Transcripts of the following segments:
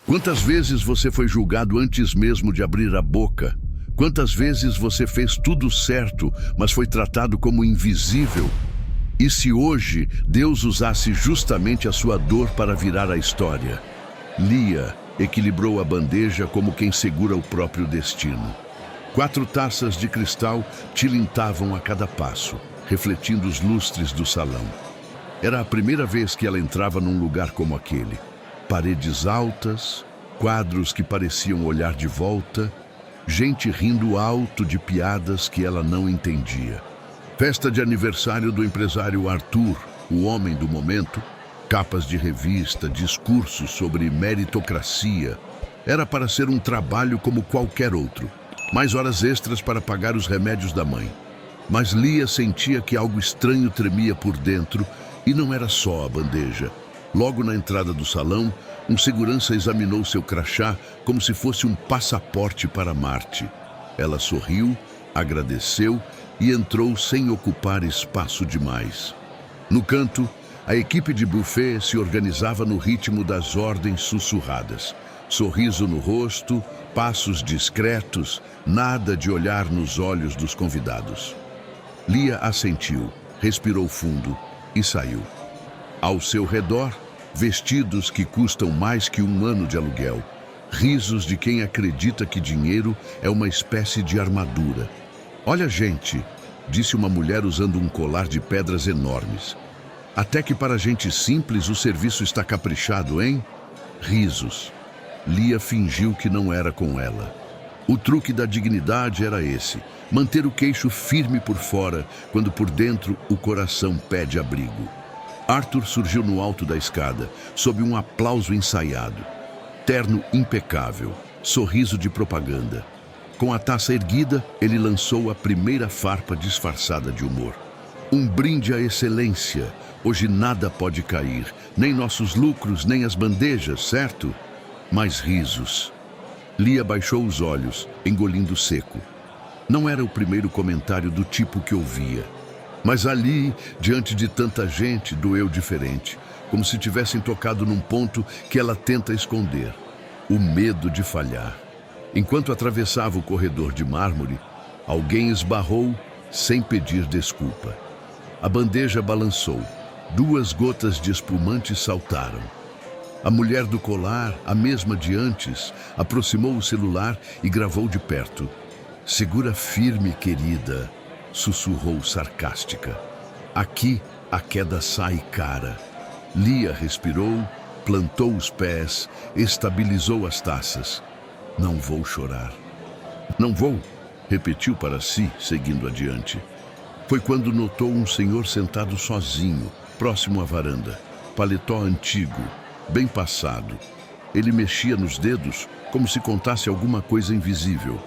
Quantas vezes você foi julgado antes mesmo de abrir a boca? Quantas vezes você fez tudo certo, mas foi tratado como invisível? E se hoje Deus usasse justamente a sua dor para virar a história? Lia equilibrou a bandeja como quem segura o próprio destino. 4 taças de cristal tilintavam a cada passo, refletindo os lustres do salão. Era a primeira vez que ela entrava num lugar como aquele. Paredes altas, quadros que pareciam olhar de volta, gente rindo alto de piadas que ela não entendia. Festa de aniversário do empresário Arthur, o homem do momento, capas de revista, discursos sobre meritocracia. Era para ser um trabalho como qualquer outro. Mais horas extras para pagar os remédios da mãe. Mas Lia sentia que algo estranho tremia por dentro e não era só a bandeja. Logo na entrada do salão, um segurança examinou seu crachá como se fosse um passaporte para Marte. Ela sorriu, agradeceu e entrou sem ocupar espaço demais. No canto, a equipe de buffet se organizava no ritmo das ordens sussurradas. Sorriso no rosto, passos discretos, nada de olhar nos olhos dos convidados. Lia assentiu, respirou fundo e saiu. Ao seu redor, vestidos que custam mais que 1 ano de aluguel. Risos de quem acredita que dinheiro é uma espécie de armadura. Olha, gente, disse uma mulher usando um colar de pedras enormes. Até que para gente simples o serviço está caprichado, hein? Risos. Lia fingiu que não era com ela. O truque da dignidade era esse: manter o queixo firme por fora, quando por dentro o coração pede abrigo. Arthur surgiu no alto da escada, sob um aplauso ensaiado. Terno impecável, sorriso de propaganda. Com a taça erguida, ele lançou a primeira farpa disfarçada de humor. Um brinde à excelência. Hoje nada pode cair, nem nossos lucros, nem as bandejas, certo? Mais risos. Lia baixou os olhos, engolindo seco. Não era o primeiro comentário do tipo que ouvia. Mas ali, diante de tanta gente, doeu diferente, como se tivessem tocado num ponto que ela tenta esconder. O medo de falhar. Enquanto atravessava o corredor de mármore, alguém esbarrou sem pedir desculpa. A bandeja balançou. 2 gotas de espumante saltaram. A mulher do colar, a mesma de antes, aproximou o celular e gravou de perto. "Segura firme, querida", sussurrou sarcástica. "Aqui a queda sai cara." Lia respirou, plantou os pés, estabilizou as taças. "Não vou chorar." "Não vou", repetiu para si, seguindo adiante. Foi quando notou um senhor sentado sozinho, próximo à varanda. Paletó antigo, bem passado. Ele mexia nos dedos como se contasse alguma coisa invisível.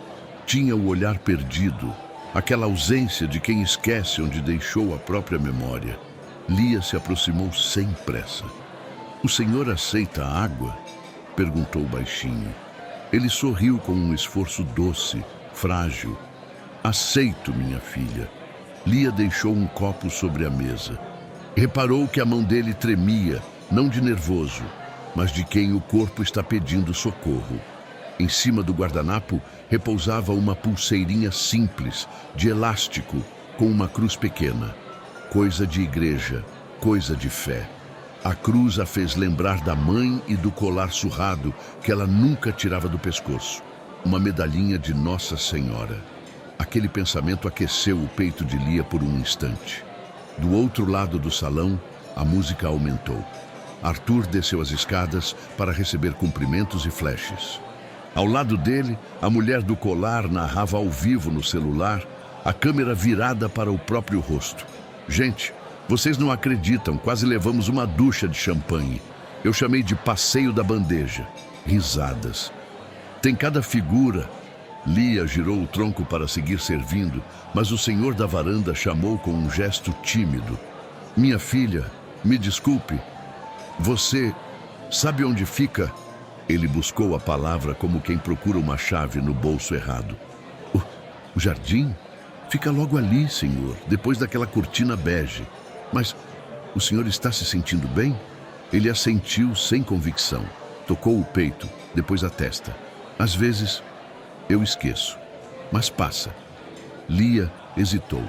Tinha o olhar perdido, aquela ausência de quem esquece onde deixou a própria memória. Lia se aproximou sem pressa. "O senhor aceita água?" perguntou baixinho. Ele sorriu com um esforço doce, frágil. "Aceito, minha filha." Lia deixou um copo sobre a mesa. Reparou que a mão dele tremia, não de nervoso, mas de quem o corpo está pedindo socorro. Em cima do guardanapo repousava uma pulseirinha simples, de elástico, com uma cruz pequena. Coisa de igreja, coisa de fé. A cruz a fez lembrar da mãe e do colar surrado que ela nunca tirava do pescoço. Uma medalhinha de Nossa Senhora. Aquele pensamento aqueceu o peito de Lia por um instante. Do outro lado do salão, a música aumentou. Arthur desceu as escadas para receber cumprimentos e flashes. Ao lado dele, a mulher do colar narrava ao vivo no celular, a câmera virada para o próprio rosto. "Gente, vocês não acreditam, quase levamos uma ducha de champanhe. Eu chamei de passeio da bandeja." Risadas. "Tem cada figura." Lia girou o tronco para seguir servindo, mas o senhor da varanda chamou com um gesto tímido. "Minha filha, me desculpe. Você sabe onde fica?" Ele buscou a palavra como quem procura uma chave no bolso errado. O jardim? Fica logo ali, senhor, depois daquela cortina bege." "Mas o senhor está se sentindo bem?" Ele assentiu sem convicção. Tocou o peito. depois a testa. Às vezes, eu esqueço, mas passa. Lia hesitou.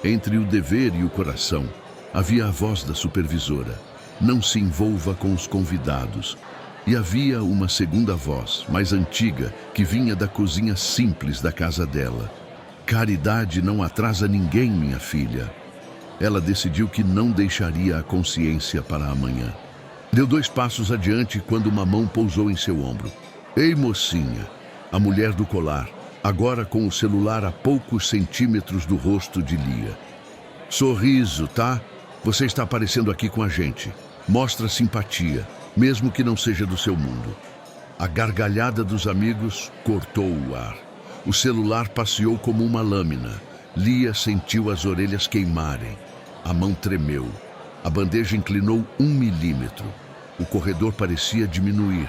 Entre o dever e o coração, havia a voz da supervisora. Não se envolva com os convidados. E havia uma segunda voz, mais antiga, que vinha da cozinha simples da casa dela. Caridade não atrasa ninguém, minha filha. Ela decidiu que não deixaria a consciência para amanhã. Deu 2 passos adiante quando uma mão pousou em seu ombro. Ei, mocinha, a mulher do colar, agora com o celular a poucos centímetros do rosto de Lia. Sorriso, tá? Você está aparecendo aqui com a gente. Mostra simpatia, mesmo que não seja do seu mundo. A gargalhada dos amigos cortou o ar. O celular passeou como uma lâmina. Lia sentiu as orelhas queimarem. A mão tremeu. A bandeja inclinou 1 milímetro. O corredor parecia diminuir.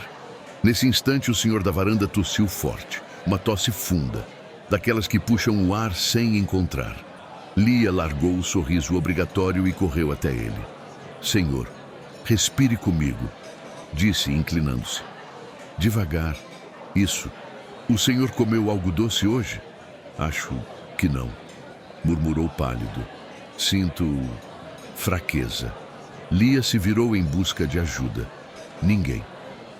Nesse instante, o senhor da varanda tossiu forte. Uma tosse funda, daquelas que puxam o ar sem encontrar. Lia largou o sorriso obrigatório e correu até ele. Senhor, respire comigo, disse, inclinando-se. Devagar. Isso. O senhor comeu algo doce hoje? Acho que não, murmurou pálido. Sinto fraqueza. Lia se virou em busca de ajuda. Ninguém.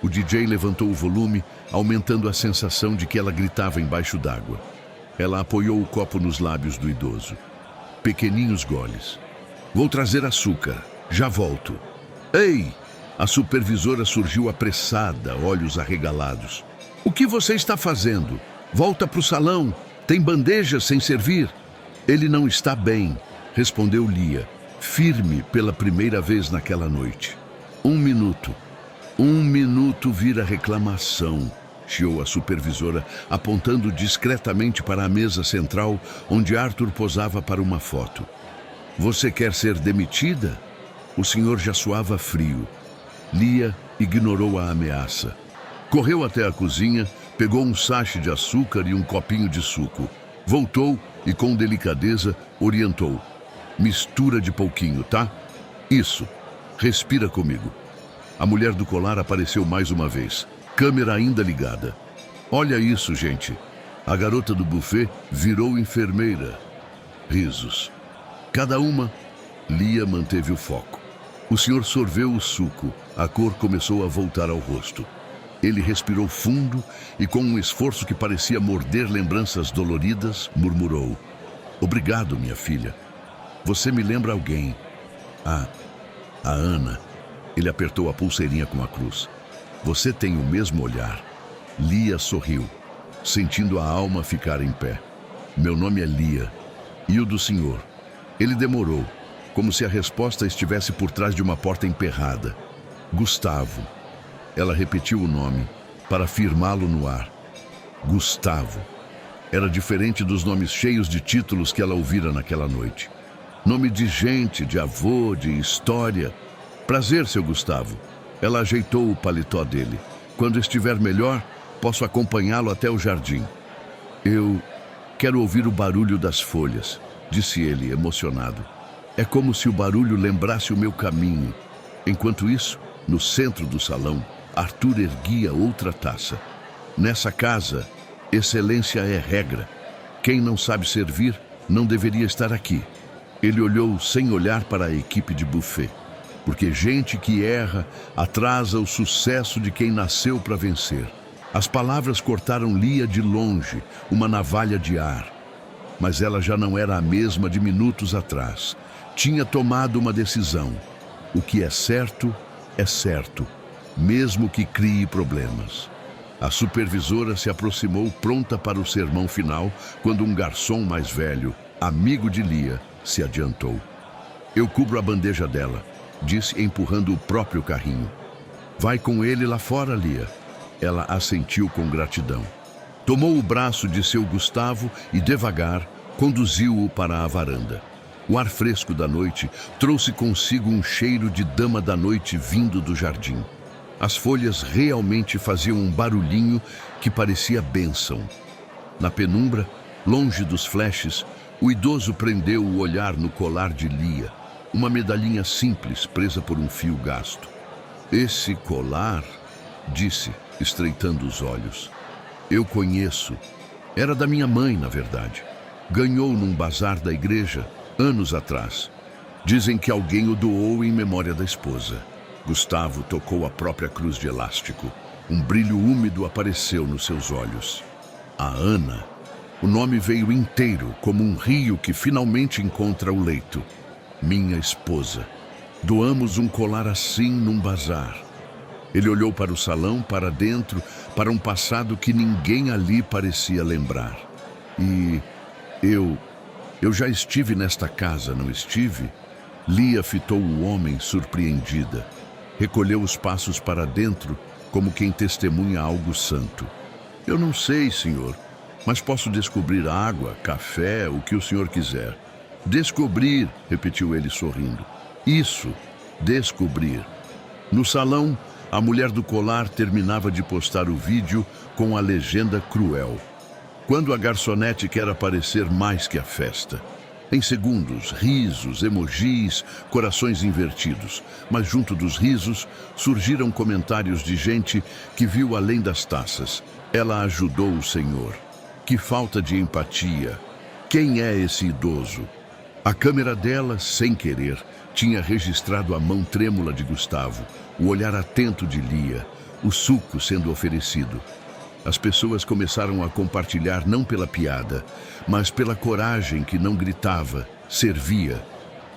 O DJ levantou o volume, aumentando a sensação de que ela gritava embaixo d'água. Ela apoiou o copo nos lábios do idoso. Pequeninhos goles. Vou trazer açúcar. Já volto. Ei! A supervisora surgiu apressada, olhos arregalados. O que você está fazendo? Volta para o salão. Tem bandejas sem servir. Ele não está bem, respondeu Lia, firme pela primeira vez naquela noite. 1 minuto. 1 minuto vira reclamação, chiou a supervisora, apontando discretamente para a mesa central, onde Arthur posava para uma foto. Você quer ser demitida? O senhor já suava frio. Lia ignorou a ameaça. Correu até a cozinha, pegou um sachê de açúcar e um copinho de suco. Voltou e, com delicadeza, orientou. Mistura de pouquinho, tá? Isso. Respira comigo. A mulher do colar apareceu mais uma vez. Câmera ainda ligada. Olha isso, gente. A garota do buffet virou enfermeira. Risos. Cada uma, Lia manteve o foco. O senhor sorveu o suco. A cor começou a voltar ao rosto. Ele respirou fundo e, com um esforço que parecia morder lembranças doloridas, murmurou. Obrigado, minha filha. Você me lembra alguém. A Ana. Ele apertou a pulseirinha com a cruz. Você tem o mesmo olhar. Lia sorriu, sentindo a alma ficar em pé. Meu nome é Lia. E o do senhor? Ele demorou, como se a resposta estivesse por trás de uma porta emperrada. Gustavo. Ela repetiu o nome, para firmá-lo no ar. Gustavo. Era diferente dos nomes cheios de títulos que ela ouvira naquela noite. Nome de gente, de avô, de história. Prazer, seu Gustavo. Ela ajeitou o paletó dele. Quando estiver melhor, posso acompanhá-lo até o jardim. Eu quero ouvir o barulho das folhas, disse ele, emocionado. É como se o barulho lembrasse o meu caminho. Enquanto isso, no centro do salão, Arthur erguia outra taça. Nessa casa, excelência é regra. Quem não sabe servir, não deveria estar aqui. Ele olhou sem olhar para a equipe de buffet. Porque gente que erra atrasa o sucesso de quem nasceu para vencer. As palavras cortaram Lia de longe, uma navalha de ar. Mas ela já não era a mesma de minutos atrás. Tinha tomado uma decisão. O que é certo, mesmo que crie problemas. A supervisora se aproximou pronta para o sermão final, quando um garçom mais velho, amigo de Lia, se adiantou. Eu cubro a bandeja dela, disse empurrando o próprio carrinho. Vai com ele lá fora, Lia. Ela assentiu com gratidão. Tomou o braço de seu Gustavo e, devagar, conduziu-o para a varanda. O ar fresco da noite trouxe consigo um cheiro de dama da noite vindo do jardim. As folhas realmente faziam um barulhinho que parecia bênção. Na penumbra, longe dos flashes, o idoso prendeu o olhar no colar de Lia, uma medalhinha simples presa por um fio gasto. Esse colar, disse, estreitando os olhos. Eu conheço. Era da minha mãe, na verdade. Ganhou num bazar da igreja, anos atrás. Dizem que alguém o doou em memória da esposa. Gustavo tocou a própria cruz de elástico. Um brilho úmido apareceu nos seus olhos. A Ana. O nome veio inteiro, como um rio que finalmente encontra o leito. Minha esposa. Doamos um colar assim num bazar. Ele olhou para o salão, para dentro, para um passado que ninguém ali parecia lembrar. E eu já estive nesta casa, não estive? Lia fitou o homem surpreendida. Recolheu os passos para dentro, como quem testemunha algo santo. Eu não sei, senhor, mas posso descobrir água, café, o que o senhor quiser. Descobrir, repetiu ele sorrindo. Isso, descobrir. No salão, a mulher do colar terminava de postar o vídeo com a legenda cruel. Quando a garçonete quer aparecer mais que a festa. Em segundos, risos, emojis, corações invertidos. Mas junto dos risos, surgiram comentários de gente que viu além das taças. Ela ajudou o senhor. Que falta de empatia. Quem é esse idoso? A câmera dela, sem querer, tinha registrado a mão trêmula de Gustavo, o olhar atento de Lia, o suco sendo oferecido. As pessoas começaram a compartilhar não pela piada, mas pela coragem que não gritava, servia.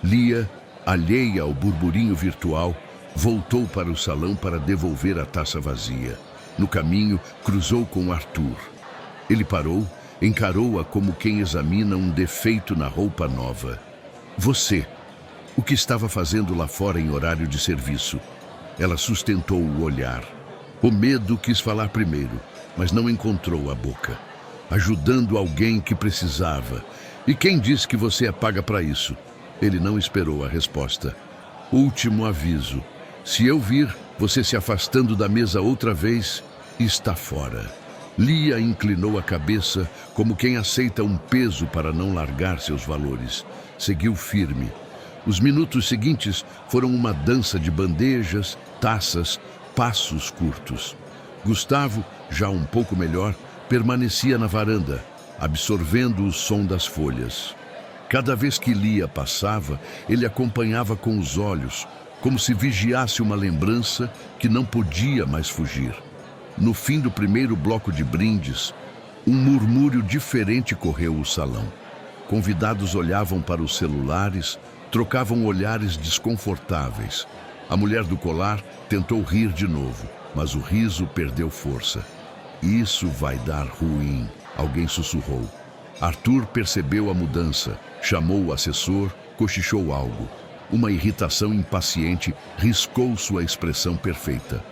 Lia, alheia ao burburinho virtual, voltou para o salão para devolver a taça vazia. No caminho, cruzou com Arthur. Ele parou, encarou-a como quem examina um defeito na roupa nova. Você, o que estava fazendo lá fora em horário de serviço? Ela sustentou o olhar. O medo quis falar primeiro, mas não encontrou a boca. Ajudando alguém que precisava. E quem disse que você é paga para isso? Ele não esperou a resposta. Último aviso. Se eu vir você se afastando da mesa outra vez, está fora. Lia inclinou a cabeça como quem aceita um peso para não largar seus valores. Seguiu firme. Os minutos seguintes foram uma dança de bandejas, taças, passos curtos. Gustavo, já um pouco melhor, permanecia na varanda, absorvendo o som das folhas. Cada vez que Lia passava, ele acompanhava com os olhos, como se vigiasse uma lembrança que não podia mais fugir. No fim do primeiro bloco de brindes, um murmúrio diferente correu o salão. Convidados olhavam para os celulares, trocavam olhares desconfortáveis. A mulher do colar tentou rir de novo, mas o riso perdeu força. Isso vai dar ruim, alguém sussurrou. Arthur percebeu a mudança, chamou o assessor, cochichou algo. Uma irritação impaciente riscou sua expressão perfeita.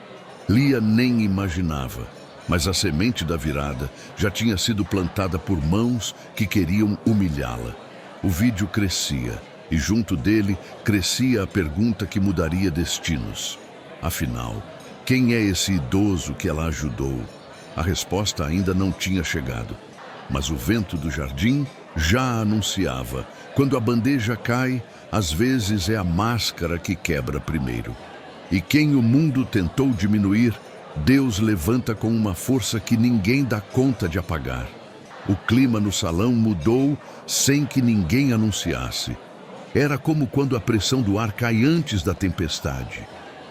Lia nem imaginava, mas a semente da virada já tinha sido plantada por mãos que queriam humilhá-la. O vídeo crescia, e junto dele crescia a pergunta que mudaria destinos. Afinal, quem é esse idoso que ela ajudou? A resposta ainda não tinha chegado, mas o vento do jardim já anunciava. Quando a bandeja cai, às vezes é a máscara que quebra primeiro. E quem o mundo tentou diminuir, Deus levanta com uma força que ninguém dá conta de apagar. O clima no salão mudou sem que ninguém anunciasse. Era como quando a pressão do ar cai antes da tempestade.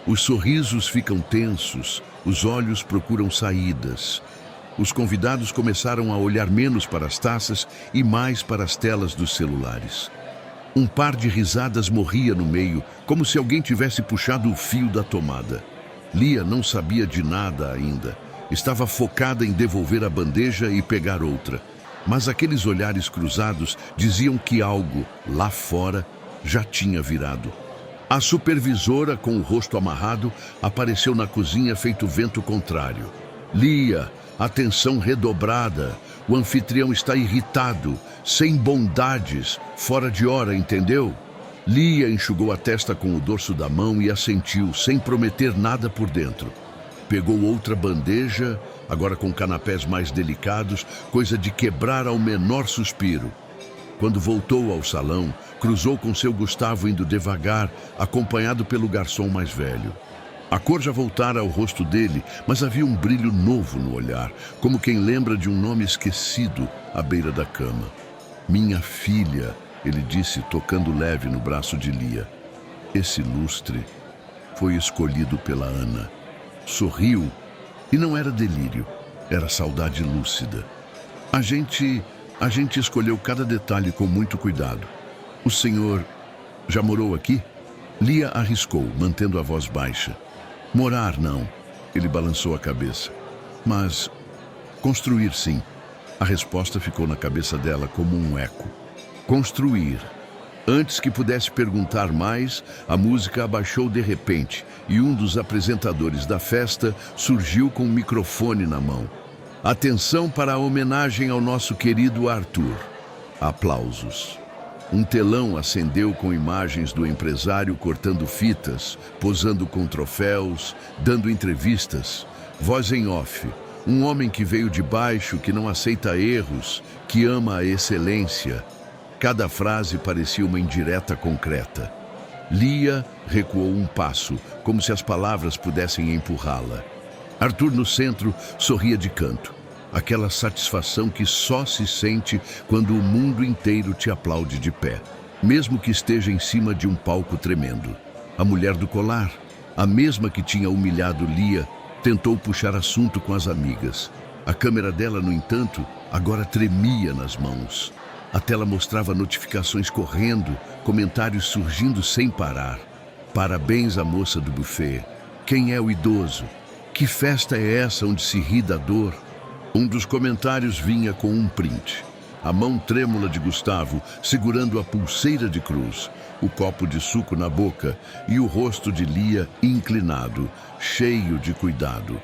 Os sorrisos ficam tensos, os olhos procuram saídas. Os convidados começaram a olhar menos para as taças e mais para as telas dos celulares. Um par de risadas morria no meio, como se alguém tivesse puxado o fio da tomada. Lia não sabia de nada ainda. Estava focada em devolver a bandeja e pegar outra. Mas aqueles olhares cruzados diziam que algo, lá fora, já tinha virado. A supervisora, com o rosto amarrado, apareceu na cozinha feito vento contrário. Lia, atenção redobrada. O anfitrião está irritado, sem bondades, fora de hora, entendeu? Lia enxugou a testa com o dorso da mão e assentiu, sem prometer nada por dentro. Pegou outra bandeja, agora com canapés mais delicados, coisa de quebrar ao menor suspiro. Quando voltou ao salão, cruzou com seu Gustavo indo devagar, acompanhado pelo garçom mais velho. A cor já voltara ao rosto dele, mas havia um brilho novo no olhar, como quem lembra de um nome esquecido à beira da cama. Minha filha, ele disse, tocando leve no braço de Lia. Esse lustre foi escolhido pela Ana. Sorriu, e não era delírio, era saudade lúcida. A gente escolheu cada detalhe com muito cuidado. O senhor já morou aqui? Lia arriscou, mantendo a voz baixa. Morar, não. Ele balançou a cabeça. Mas construir, sim. A resposta ficou na cabeça dela como um eco. Construir. Antes que pudesse perguntar mais, a música abaixou de repente e um dos apresentadores da festa surgiu com um microfone na mão. Atenção para a homenagem ao nosso querido Arthur. Aplausos. Um telão acendeu com imagens do empresário cortando fitas, posando com troféus, dando entrevistas. Voz em off. Um homem que veio de baixo, que não aceita erros, que ama a excelência. Cada frase parecia uma indireta concreta. Lia recuou um passo, como se as palavras pudessem empurrá-la. Arthur, no centro, sorria de canto. Aquela satisfação que só se sente quando o mundo inteiro te aplaude de pé, mesmo que esteja em cima de um palco tremendo. A mulher do colar, a mesma que tinha humilhado Lia, tentou puxar assunto com as amigas. A câmera dela, no entanto, agora tremia nas mãos. A tela mostrava notificações correndo, comentários surgindo sem parar. Parabéns à moça do buffet. Quem é o idoso? Que festa é essa onde se ri da dor? Um dos comentários vinha com um print. A mão trêmula de Gustavo segurando a pulseira de cruz, o copo de suco na boca e o rosto de Lia inclinado, cheio de cuidado.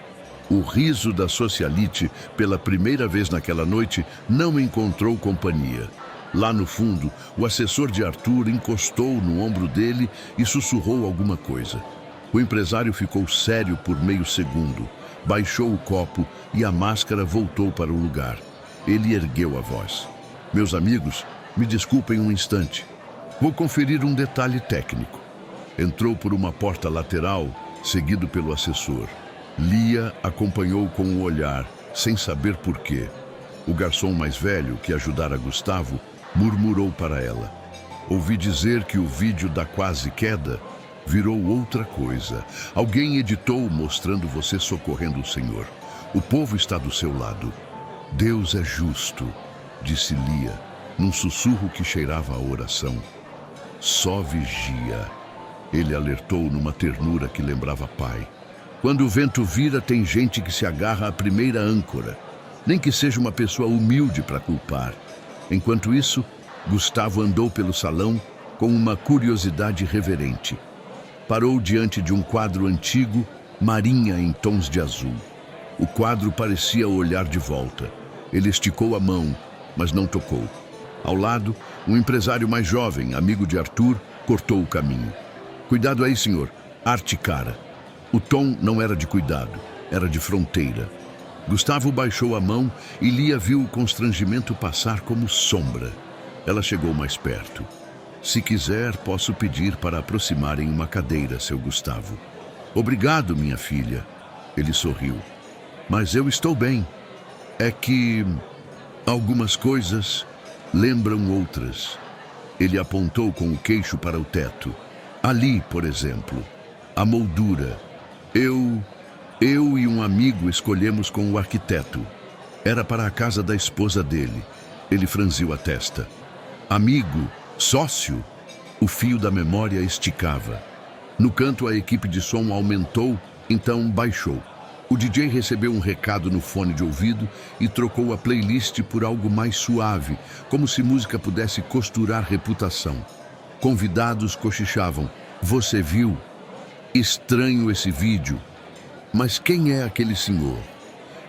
O riso da socialite, pela primeira vez naquela noite, não encontrou companhia. Lá no fundo, o assessor de Arthur encostou no ombro dele e sussurrou alguma coisa. O empresário ficou sério por meio segundo, baixou o copo e a máscara voltou para o lugar. Ele ergueu a voz. Meus amigos, me desculpem um instante. Vou conferir um detalhe técnico. Entrou por uma porta lateral, seguido pelo assessor. Lia acompanhou com o olhar, sem saber por quê. O garçom mais velho, que ajudara Gustavo, murmurou para ela. Ouvi dizer que o vídeo da quase queda virou outra coisa. Alguém editou mostrando você socorrendo o Senhor. O povo está do seu lado. Deus é justo, disse Lia, num sussurro que cheirava a oração. Só vigia. Ele alertou numa ternura que lembrava pai. Quando o vento vira, tem gente que se agarra à primeira âncora, nem que seja uma pessoa humilde para culpar. Enquanto isso, Gustavo andou pelo salão com uma curiosidade reverente. Parou diante de um quadro antigo, marinha em tons de azul. O quadro parecia olhar de volta. Ele esticou a mão, mas não tocou. Ao lado, um empresário mais jovem, amigo de Arthur, cortou o caminho. Cuidado aí, senhor. Arte cara. O tom não era de cuidado, era de fronteira. Gustavo baixou a mão e Lia viu o constrangimento passar como sombra. Ela chegou mais perto. Se quiser, posso pedir para aproximarem uma cadeira, seu Gustavo. Obrigado, minha filha. Ele sorriu. Mas eu estou bem. É que algumas coisas lembram outras. Ele apontou com o queixo para o teto. Ali, por exemplo, a moldura. Eu e um amigo escolhemos com o arquiteto. Era para a casa da esposa dele. Ele franziu a testa. Amigo, sócio? O fio da memória esticava. No canto, a equipe de som aumentou, então baixou. O DJ recebeu um recado no fone de ouvido e trocou a playlist por algo mais suave, como se música pudesse costurar reputação. Convidados cochichavam. Você viu? Estranho esse vídeo. Mas quem é aquele senhor?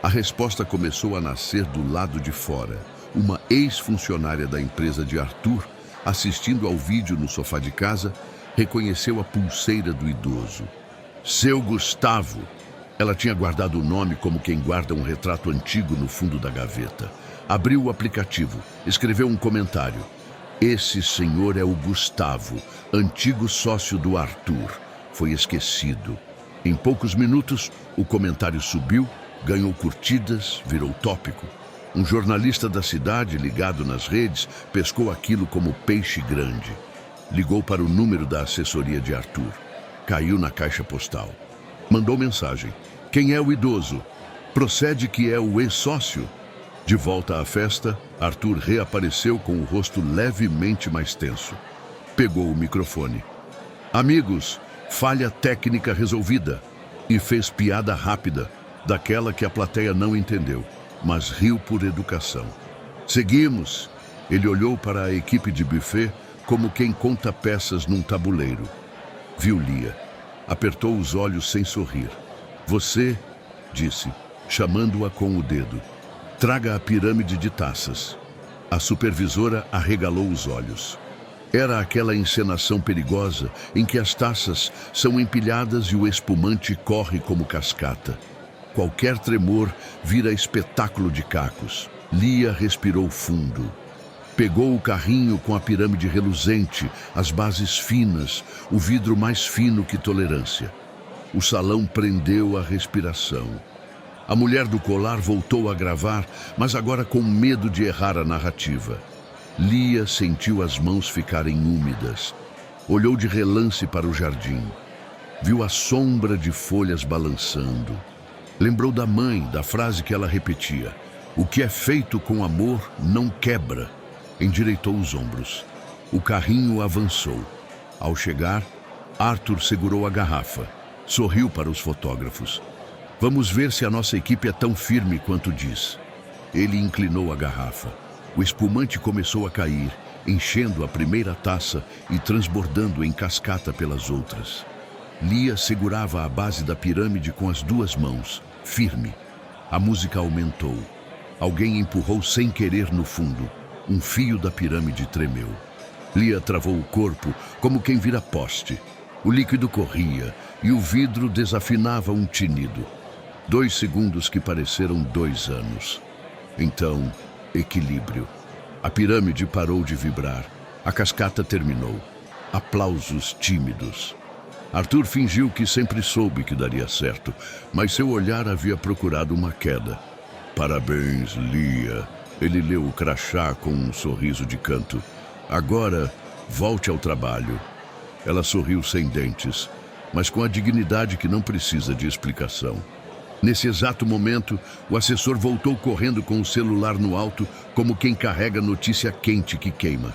A resposta começou a nascer do lado de fora. Uma ex-funcionária da empresa de Arthur, assistindo ao vídeo no sofá de casa, reconheceu a pulseira do idoso. Seu Gustavo. Ela tinha guardado o nome como quem guarda um retrato antigo no fundo da gaveta. Abriu o aplicativo, escreveu um comentário. Esse senhor é o Gustavo, antigo sócio do Arthur. Foi esquecido. Em poucos minutos, o comentário subiu, ganhou curtidas, virou tópico. Um jornalista da cidade, ligado nas redes, pescou aquilo como peixe grande. Ligou para o número da assessoria de Arthur. Caiu na caixa postal. Mandou mensagem. Quem é o idoso? Procede que é o ex-sócio. De volta à festa, Arthur reapareceu com o rosto levemente mais tenso. Pegou o microfone. Amigos, falha técnica resolvida. E fez piada rápida, daquela que a plateia não entendeu, mas riu por educação. Seguimos. Ele olhou para a equipe de buffet como quem conta peças num tabuleiro. Viu Lia. Apertou os olhos sem sorrir. Você, disse, chamando-a com o dedo. Traga a pirâmide de taças. A supervisora arregalou os olhos. Era aquela encenação perigosa em que as taças são empilhadas e o espumante corre como cascata. Qualquer tremor vira espetáculo de cacos. Lia respirou fundo. Pegou o carrinho com a pirâmide reluzente, as bases finas, o vidro mais fino que tolerância. O salão prendeu a respiração. A mulher do colar voltou a gravar, mas agora com medo de errar a narrativa. Lia sentiu as mãos ficarem úmidas. Olhou de relance para o jardim. Viu a sombra de folhas balançando. Lembrou da mãe, da frase que ela repetia. O que é feito com amor não quebra. Endireitou os ombros. O carrinho avançou. Ao chegar, Arthur segurou a garrafa. Sorriu para os fotógrafos. Vamos ver se a nossa equipe é tão firme quanto diz. Ele inclinou a garrafa. O espumante começou a cair, enchendo a primeira taça e transbordando em cascata pelas outras. Lia segurava a base da pirâmide com as duas mãos, firme. A música aumentou. Alguém empurrou sem querer no fundo. Um fio da pirâmide tremeu. Lia travou o corpo como quem vira poste. O líquido corria e o vidro desafinava um tinido. 2 segundos que pareceram 2 anos. Então, equilíbrio. A pirâmide parou de vibrar. A cascata terminou. Aplausos tímidos. Arthur fingiu que sempre soube que daria certo, mas seu olhar havia procurado uma queda. Parabéns, Lia. Ele leu o crachá com um sorriso de canto. Agora, volte ao trabalho. Ela sorriu sem dentes, mas com a dignidade que não precisa de explicação. Nesse exato momento, o assessor voltou correndo com o celular no alto, como quem carrega notícia quente que queima.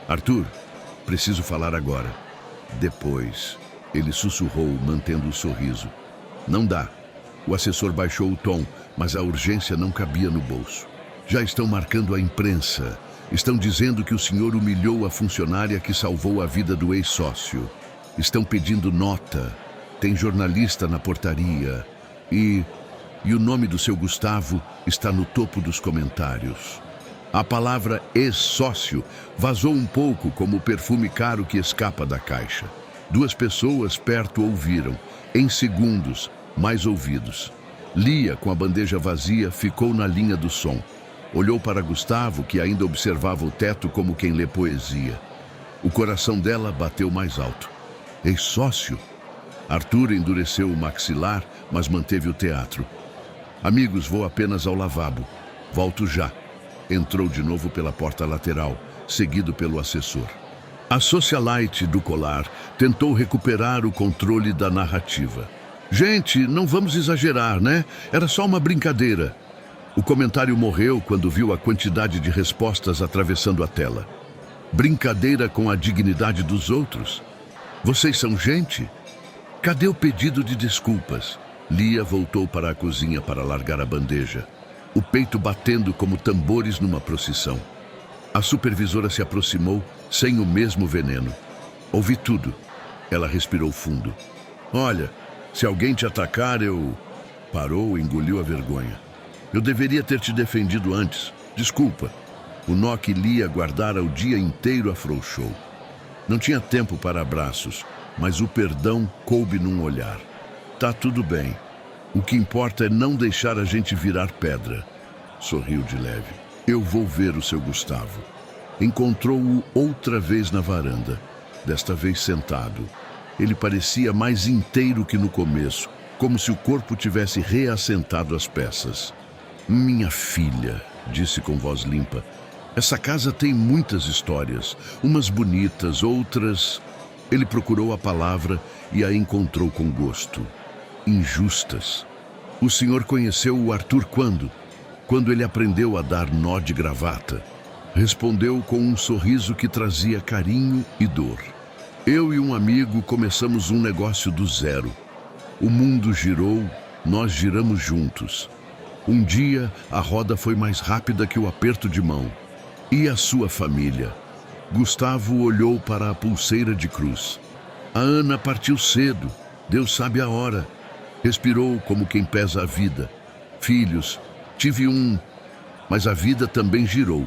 Arthur, preciso falar agora. Depois, ele sussurrou, mantendo o sorriso. Não dá. O assessor baixou o tom, mas a urgência não cabia no bolso. Já estão marcando a imprensa. Estão dizendo que o senhor humilhou a funcionária que salvou a vida do ex-sócio. Estão pedindo nota. Tem jornalista na portaria. E o nome do seu Gustavo está no topo dos comentários. A palavra ex-sócio vazou um pouco como o perfume caro que escapa da caixa. 2 pessoas perto ouviram. Em segundos, mais ouvidos. Lia, com a bandeja vazia, ficou na linha do som. Olhou para Gustavo, que ainda observava o teto como quem lê poesia. O coração dela bateu mais alto. Ex-sócio? Arthur endureceu o maxilar, mas manteve o teatro. Amigos, vou apenas ao lavabo. Volto já. Entrou de novo pela porta lateral, seguido pelo assessor. A socialite do colar tentou recuperar o controle da narrativa. Gente, não vamos exagerar, né? Era só uma brincadeira. O comentário morreu quando viu a quantidade de respostas atravessando a tela. Brincadeira com a dignidade dos outros? Vocês são gente? Cadê o pedido de desculpas? Lia voltou para a cozinha para largar a bandeja, o peito batendo como tambores numa procissão. A supervisora se aproximou, sem o mesmo veneno. Ouvi tudo. Ela respirou fundo. Olha, se alguém te atacar, eu... Parou e engoliu a vergonha. Eu deveria ter te defendido antes. Desculpa. O nó que Lia guardara o dia inteiro afrouxou. Não tinha tempo para abraços, mas o perdão coube num olhar. Tá tudo bem. O que importa é não deixar a gente virar pedra. Sorriu de leve. Eu vou ver o seu Gustavo. Encontrou-o outra vez na varanda, desta vez sentado. Ele parecia mais inteiro que no começo, como se o corpo tivesse reassentado as peças. Minha filha, disse com voz limpa, essa casa tem muitas histórias, umas bonitas, outras... Ele procurou a palavra e a encontrou com gosto. Injustas. O senhor conheceu o Arthur quando? Quando ele aprendeu a dar nó de gravata. Respondeu com um sorriso que trazia carinho e dor. Eu e um amigo começamos um negócio do zero. O mundo girou, nós giramos juntos. Um dia, a roda foi mais rápida que o aperto de mão. E a sua família? Gustavo olhou para a pulseira de cruz. A Ana partiu cedo, Deus sabe a hora. Respirou como quem pesa a vida. Filhos, tive um, mas a vida também girou.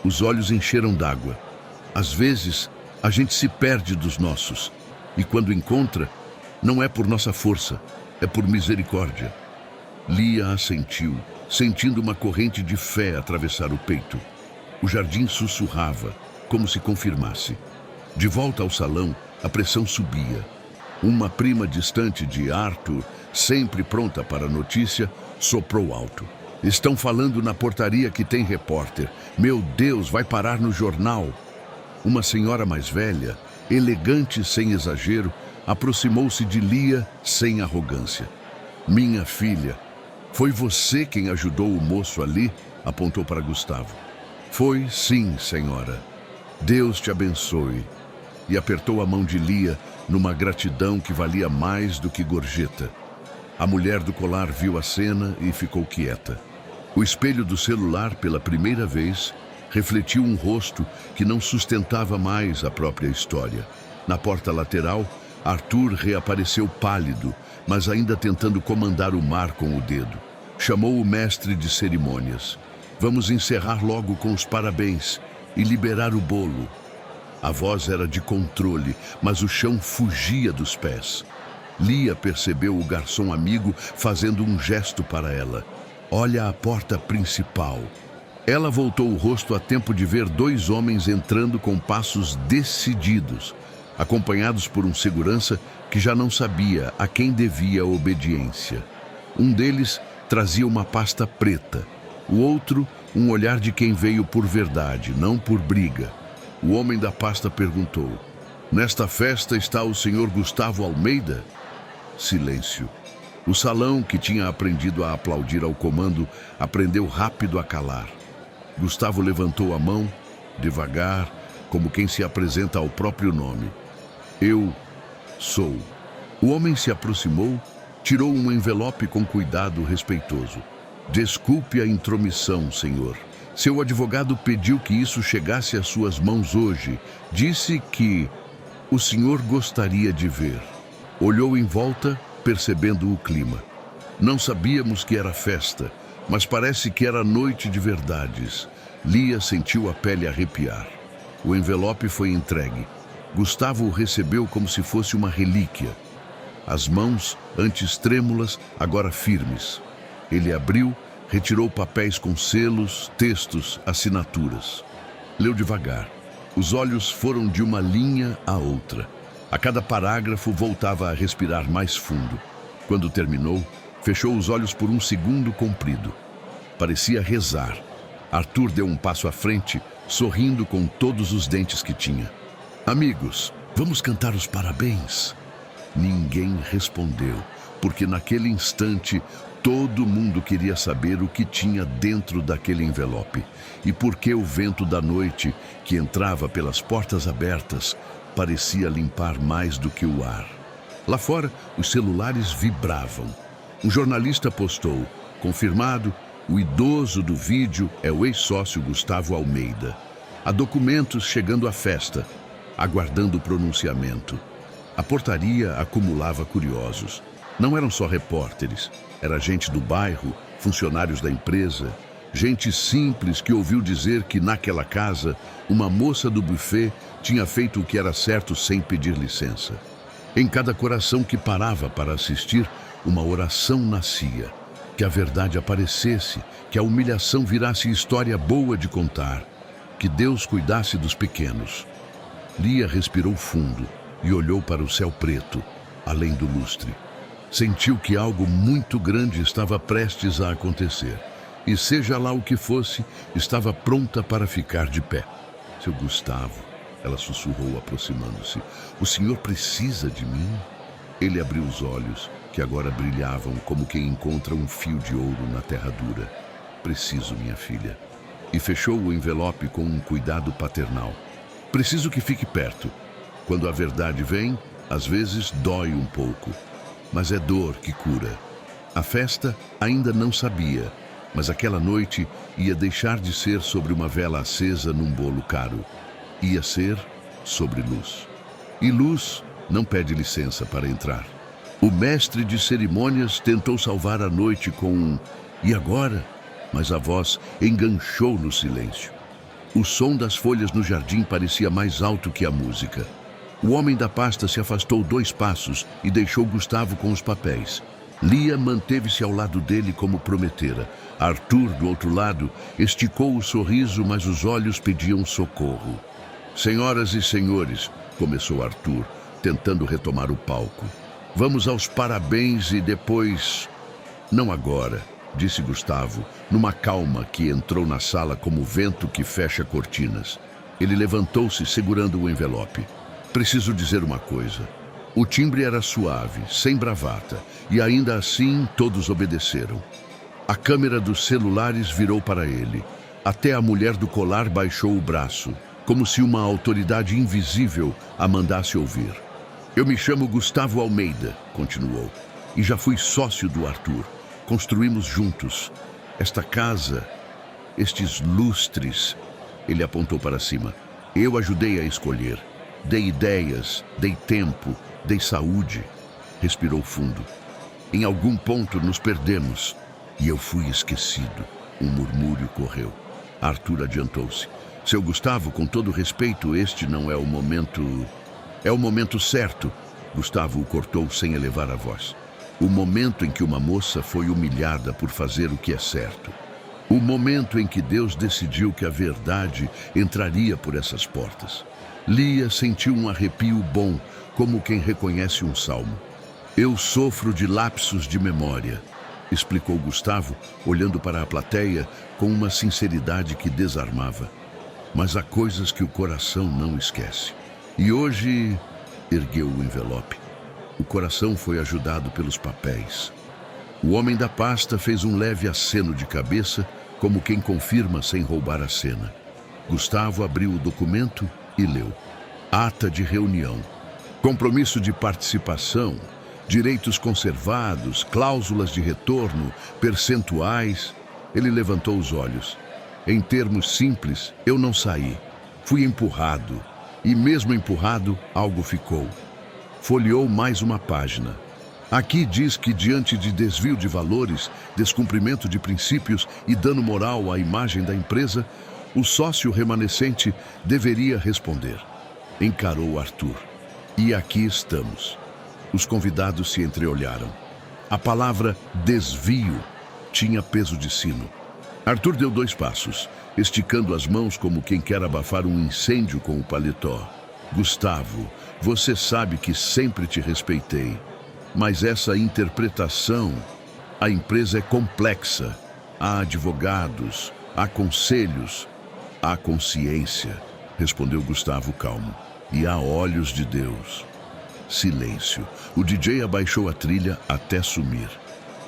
Os olhos encheram d'água. Às vezes, a gente se perde dos nossos. E quando encontra, não é por nossa força, é por misericórdia. Lia assentiu, sentindo uma corrente de fé atravessar o peito. O jardim sussurrava, como se confirmasse. De volta ao salão, a pressão subia. Uma prima distante de Arthur, sempre pronta para a notícia, soprou alto. Estão falando na portaria que tem repórter. Meu Deus, vai parar no jornal. Uma senhora mais velha, elegante sem exagero, aproximou-se de Lia sem arrogância. Minha filha, foi você quem ajudou o moço ali? Apontou para Gustavo. Foi, sim, senhora. Deus te abençoe. E apertou a mão de Lia numa gratidão que valia mais do que gorjeta. A mulher do colar viu a cena e ficou quieta. O espelho do celular, pela primeira vez, refletiu um rosto que não sustentava mais a própria história. Na porta lateral, Arthur reapareceu pálido, mas ainda tentando comandar o mar com o dedo. Chamou o mestre de cerimônias. Vamos encerrar logo com os parabéns e liberar o bolo. A voz era de controle, mas o chão fugia dos pés. Lia percebeu o garçom amigo fazendo um gesto para ela. Olha a porta principal. Ela voltou o rosto a tempo de ver dois homens entrando com passos decididos, acompanhados por um segurança que já não sabia a quem devia a obediência. Um deles trazia uma pasta preta. O outro, um olhar de quem veio por verdade, não por briga. O homem da pasta perguntou: nesta festa está o senhor Gustavo Almeida? Silêncio. O salão, que tinha aprendido a aplaudir ao comando, aprendeu rápido a calar. Gustavo levantou a mão, devagar, como quem se apresenta ao próprio nome. Eu sou. O homem se aproximou, tirou um envelope com cuidado respeitoso. Desculpe a intromissão, senhor. Seu advogado pediu que isso chegasse às suas mãos hoje. Disse que o senhor gostaria de ver. Olhou em volta, percebendo o clima. Não sabíamos que era festa, mas parece que era noite de verdades. Lia sentiu a pele arrepiar. O envelope foi entregue. Gustavo o recebeu como se fosse uma relíquia. As mãos, antes trêmulas, agora firmes. Ele abriu, retirou papéis com selos, textos, assinaturas. Leu devagar. Os olhos foram de uma linha a outra. A cada parágrafo voltava a respirar mais fundo. Quando terminou, fechou os olhos por um segundo comprido. Parecia rezar. Arthur deu um passo à frente, sorrindo com todos os dentes que tinha. Amigos, vamos cantar os parabéns? Ninguém respondeu, porque naquele instante todo mundo queria saber o que tinha dentro daquele envelope e por que o vento da noite, que entrava pelas portas abertas, parecia limpar mais do que o ar. Lá fora, os celulares vibravam. Um jornalista postou: confirmado, o idoso do vídeo é o ex-sócio Gustavo Almeida. Há documentos chegando à festa, aguardando o pronunciamento. A portaria acumulava curiosos. Não eram só repórteres, era gente do bairro, funcionários da empresa, gente simples que ouviu dizer que naquela casa uma moça do buffet tinha feito o que era certo sem pedir licença. Em cada coração que parava para assistir, uma oração nascia. Que a verdade aparecesse, que a humilhação virasse história boa de contar, que Deus cuidasse dos pequenos. Lia respirou fundo. e olhou para o céu preto, além do lustre. Sentiu que algo muito grande estava prestes a acontecer, e seja lá o que fosse, estava pronta para ficar de pé. Seu Gustavo, ela sussurrou aproximando-se, o senhor precisa de mim? Ele abriu os olhos, que agora brilhavam como quem encontra um fio de ouro na terra dura. Preciso, minha filha. E fechou o envelope com um cuidado paternal. Preciso que fique perto. Quando a verdade vem, às vezes dói um pouco. Mas é dor que cura. A festa ainda não sabia, mas aquela noite ia deixar de ser sobre uma vela acesa num bolo caro. Ia ser sobre luz. E luz não pede licença para entrar. O mestre de cerimônias tentou salvar a noite com um "e agora?", mas a voz enganchou no silêncio. O som das folhas no jardim parecia mais alto que a música. O homem da pasta se afastou 2 passos e deixou Gustavo com os papéis. Lia manteve-se ao lado dele como prometera. Arthur, do outro lado, esticou o sorriso, mas os olhos pediam socorro. "Senhoras e senhores", começou Arthur, tentando retomar o palco. "Vamos aos parabéns e depois..." "Não agora", disse Gustavo, numa calma que entrou na sala como vento que fecha cortinas. Ele levantou-se segurando o envelope. "Preciso dizer uma coisa." O timbre era suave, sem bravata, e ainda assim todos obedeceram. A câmera dos celulares virou para ele. Até a mulher do colar baixou o braço, como se uma autoridade invisível a mandasse ouvir. "Eu me chamo Gustavo Almeida", continuou, "e já fui sócio do Arthur. Construímos juntos esta casa, estes lustres." Ele apontou para cima. "Eu ajudei a escolher. Dei ideias, dei tempo, dei saúde." Respirou fundo. "Em algum ponto nos perdemos e eu fui esquecido." Um murmúrio correu. Arthur adiantou-se. "Seu Gustavo, com todo respeito, este não é o momento..." "É o momento certo." Gustavo o cortou sem elevar a voz. "O momento em que uma moça foi humilhada por fazer o que é certo. O momento em que Deus decidiu que a verdade entraria por essas portas." Lia sentiu um arrepio bom, como quem reconhece um salmo. "Eu sofro de lapsos de memória", explicou Gustavo, olhando para a plateia com uma sinceridade que desarmava. "Mas há coisas que o coração não esquece. E hoje..." Ergueu o envelope. O coração foi ajudado pelos papéis. O homem da pasta fez um leve aceno de cabeça, como quem confirma sem roubar a cena. Gustavo abriu o documento e leu. Ata de reunião. Compromisso de participação, direitos conservados, cláusulas de retorno, percentuais. Ele levantou os olhos. "Em termos simples, eu não saí. Fui empurrado. E mesmo empurrado, algo ficou." Folheou mais uma página. "Aqui diz que diante de desvio de valores, descumprimento de princípios e dano moral à imagem da empresa, o sócio remanescente deveria responder." Encarou Arthur. "E aqui estamos." Os convidados se entreolharam. A palavra desvio tinha peso de sino. Arthur deu 2 passos, esticando as mãos como quem quer abafar um incêndio com o paletó. "Gustavo, você sabe que sempre te respeitei, mas essa interpretação... A empresa é complexa. Há advogados, há conselhos, há consciência", respondeu Gustavo calmo. "E há olhos de Deus." Silêncio. O DJ abaixou a trilha até sumir.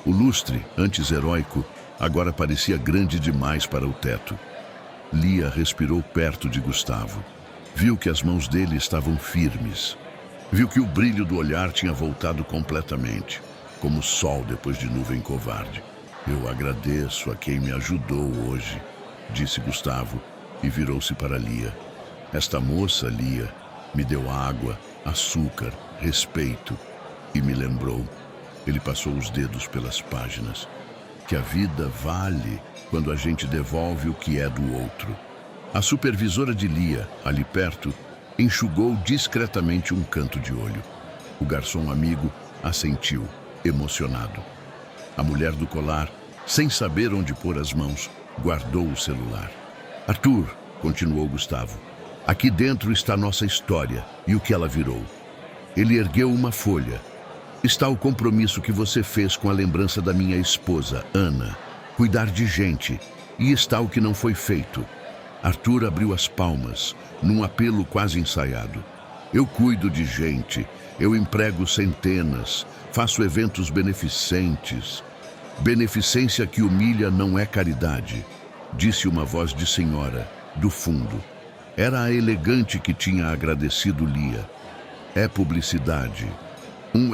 O lustre, antes heróico, agora parecia grande demais para o teto. Lia respirou perto de Gustavo. Viu que as mãos dele estavam firmes. Viu que o brilho do olhar tinha voltado completamente, como o sol depois de nuvem covarde. "Eu agradeço a quem me ajudou hoje", disse Gustavo e virou-se para Lia. "Esta moça, Lia, me deu água, açúcar, respeito e me lembrou." Ele passou os dedos pelas páginas. "Que a vida vale quando a gente devolve o que é do outro." A supervisora de Lia, ali perto, enxugou discretamente um canto de olho. O garçom amigo assentiu, emocionado. A mulher do colar, sem saber onde pôr as mãos, guardou o celular. "Arthur", continuou Gustavo, "aqui dentro está nossa história e o que ela virou. Ele ergueu uma folha. Está o compromisso que você fez com a lembrança da minha esposa, Ana. Cuidar de gente. E está o que não foi feito. Arthur abriu as palmas, num apelo quase ensaiado. Eu cuido de gente. Eu emprego centenas. Faço eventos beneficentes. Beneficência que humilha não é caridade, disse uma voz de senhora, do fundo. Era a elegante que tinha agradecido Lia. É publicidade.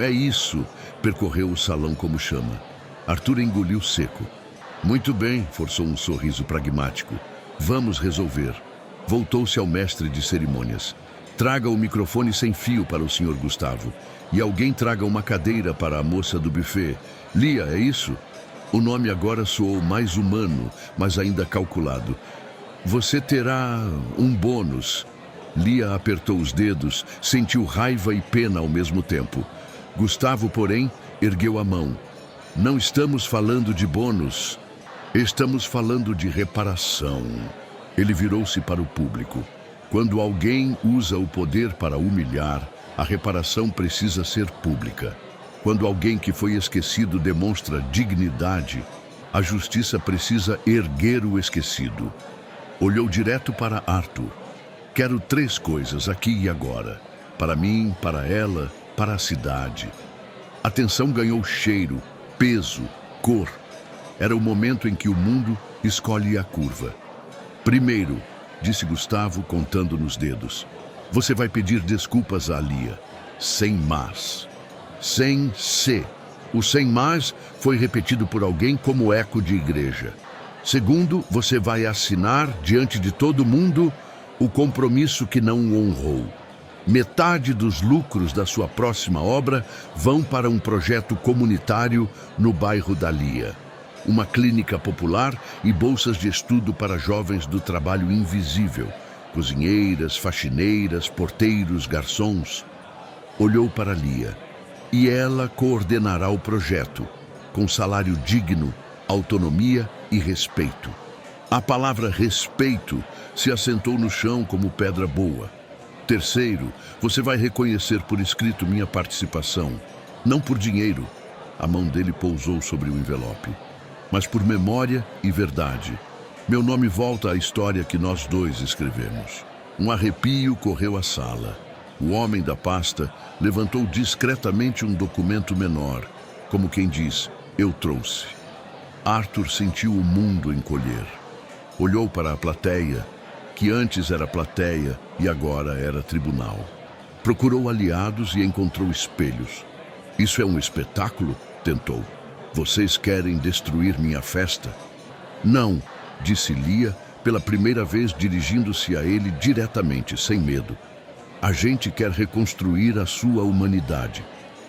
É isso, percorreu o salão como chama. Arthur engoliu seco. Muito bem, forçou um sorriso pragmático. Vamos resolver. Voltou-se ao mestre de cerimônias. Traga o microfone sem fio para o Sr. Gustavo. E alguém traga uma cadeira para a moça do buffet. Lia, é isso? O nome agora soou mais humano, mas ainda calculado. Você terá um bônus. Lia apertou os dedos, sentiu raiva e pena ao mesmo tempo. Gustavo, porém, ergueu a mão. Não estamos falando de bônus. Estamos falando de reparação. Ele virou-se para o público. Quando alguém usa o poder para humilhar, a reparação precisa ser pública. Quando alguém que foi esquecido demonstra dignidade, a justiça precisa erguer o esquecido. Olhou direto para Arthur. Quero 3 coisas aqui e agora. Para mim, para ela, para a cidade. A tensão ganhou cheiro, peso, cor. Era o momento em que o mundo escolhe a curva. Primeiro, disse Gustavo, contando nos dedos. Você vai pedir desculpas a Lia. Sem mas. Sem se. O sem mas foi repetido por alguém como eco de igreja. Segundo, você vai assinar, diante de todo mundo, o compromisso que não honrou. Metade dos lucros da sua próxima obra vão para um projeto comunitário no bairro da Lia. Uma clínica popular e bolsas de estudo para jovens do trabalho invisível. Cozinheiras, faxineiras, porteiros, garçons. Olhou para Lia. E ela coordenará o projeto, com salário digno, autonomia e respeito. A palavra respeito se assentou no chão como pedra boa. Terceiro, você vai reconhecer por escrito minha participação, não por dinheiro. A mão dele pousou sobre o envelope, mas por memória e verdade. Meu nome volta à história que nós dois escrevemos. Um arrepio correu a sala. O homem da pasta levantou discretamente um documento menor, como quem diz, eu trouxe. Arthur sentiu o mundo encolher. Olhou para a plateia, que antes era plateia e agora era tribunal. Procurou aliados e encontrou espelhos. Isso é um espetáculo? Tentou. Vocês querem destruir minha festa? Não, disse Lia, pela primeira vez dirigindo-se a ele diretamente, sem medo. A gente quer reconstruir a sua humanidade.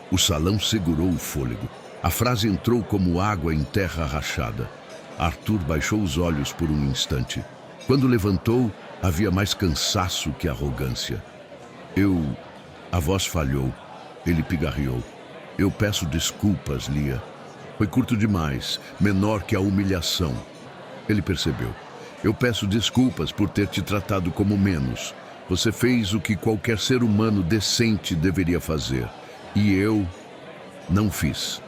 O salão segurou o fôlego. A frase entrou como água em terra rachada. Arthur baixou os olhos por um instante. Quando levantou, havia mais cansaço que arrogância. A voz falhou. Ele pigarreou. Eu peço desculpas, Lia. Foi curto demais, menor que a humilhação. Ele percebeu. Eu peço desculpas por ter te tratado como menos. Você fez o que qualquer ser humano decente deveria fazer. E eu não fiz.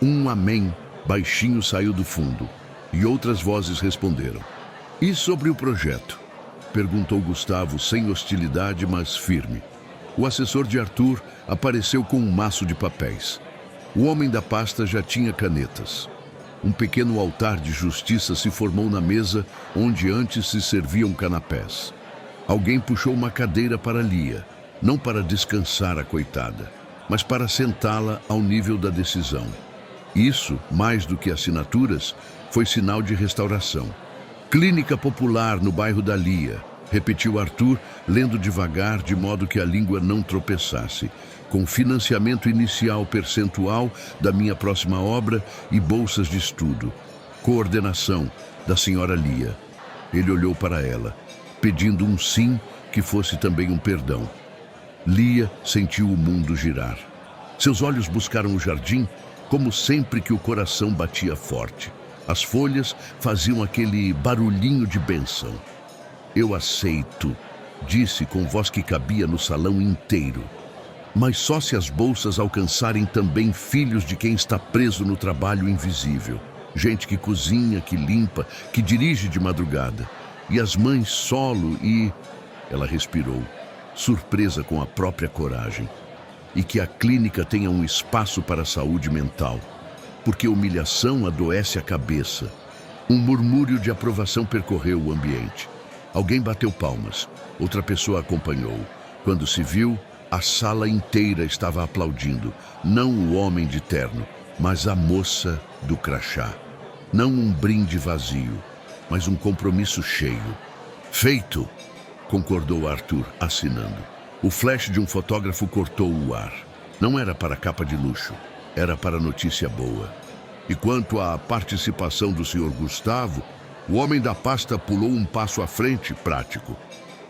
Um amém baixinho saiu do fundo. E outras vozes responderam. E sobre o projeto? Perguntou Gustavo sem hostilidade, mas firme. O assessor de Arthur apareceu com um maço de papéis. O homem da pasta já tinha canetas. Um pequeno altar de justiça se formou na mesa onde antes se serviam canapés. Alguém puxou uma cadeira para Lia, não para descansar a coitada, mas para sentá-la ao nível da decisão. Isso, mais do que assinaturas, foi sinal de restauração. Clínica popular no bairro da Lia, repetiu Arthur, lendo devagar de modo que a língua não tropeçasse, com financiamento inicial percentual da minha próxima obra e bolsas de estudo. Coordenação da senhora Lia. Ele olhou para ela, pedindo um sim que fosse também um perdão. Lia sentiu o mundo girar. Seus olhos buscaram o jardim, como sempre que o coração batia forte. As folhas faziam aquele barulhinho de bênção. Eu aceito, disse com voz que cabia no salão inteiro. Mas só se as bolsas alcançarem também filhos de quem está preso no trabalho invisível. Gente que cozinha, que limpa, que dirige de madrugada. E as mães solo e... Ela respirou, surpresa com a própria coragem. E que a clínica tenha um espaço para a saúde mental. Porque humilhação adoece a cabeça. Um murmúrio de aprovação percorreu o ambiente. Alguém bateu palmas. Outra pessoa acompanhou. Quando se viu, a sala inteira estava aplaudindo. Não o homem de terno, mas a moça do crachá. Não um brinde vazio, mas um compromisso cheio. Feito, concordou Arthur, assinando. O flash de um fotógrafo cortou o ar. Não era para capa de luxo, era para notícia boa. E quanto à participação do Sr. Gustavo, o homem da pasta pulou um passo à frente, prático.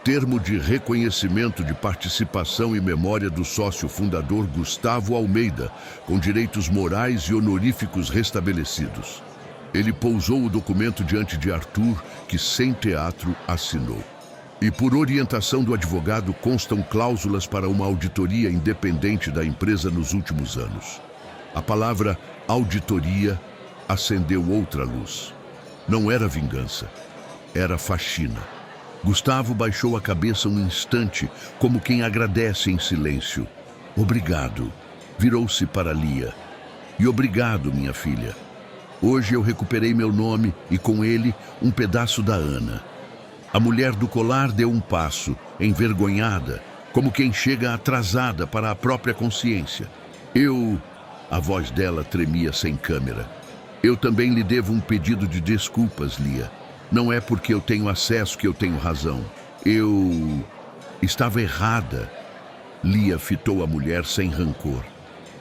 Termo de reconhecimento de participação e memória do sócio fundador Gustavo Almeida, com direitos morais e honoríficos restabelecidos. Ele pousou o documento diante de Arthur, que sem teatro assinou. E por orientação do advogado constam cláusulas para uma auditoria independente da empresa nos últimos anos. A palavra auditoria acendeu outra luz. Não era vingança, era faxina. Gustavo baixou a cabeça um instante, como quem agradece em silêncio. Obrigado. Virou-se para Lia. E obrigado, minha filha. Hoje eu recuperei meu nome e com ele um pedaço da Ana. A mulher do colar deu um passo, envergonhada, como quem chega atrasada para a própria consciência. A voz dela tremia sem câmera. Eu também lhe devo um pedido de desculpas, Lia. Não é porque eu tenho acesso que eu tenho razão. Eu estava errada. Lia fitou a mulher sem rancor.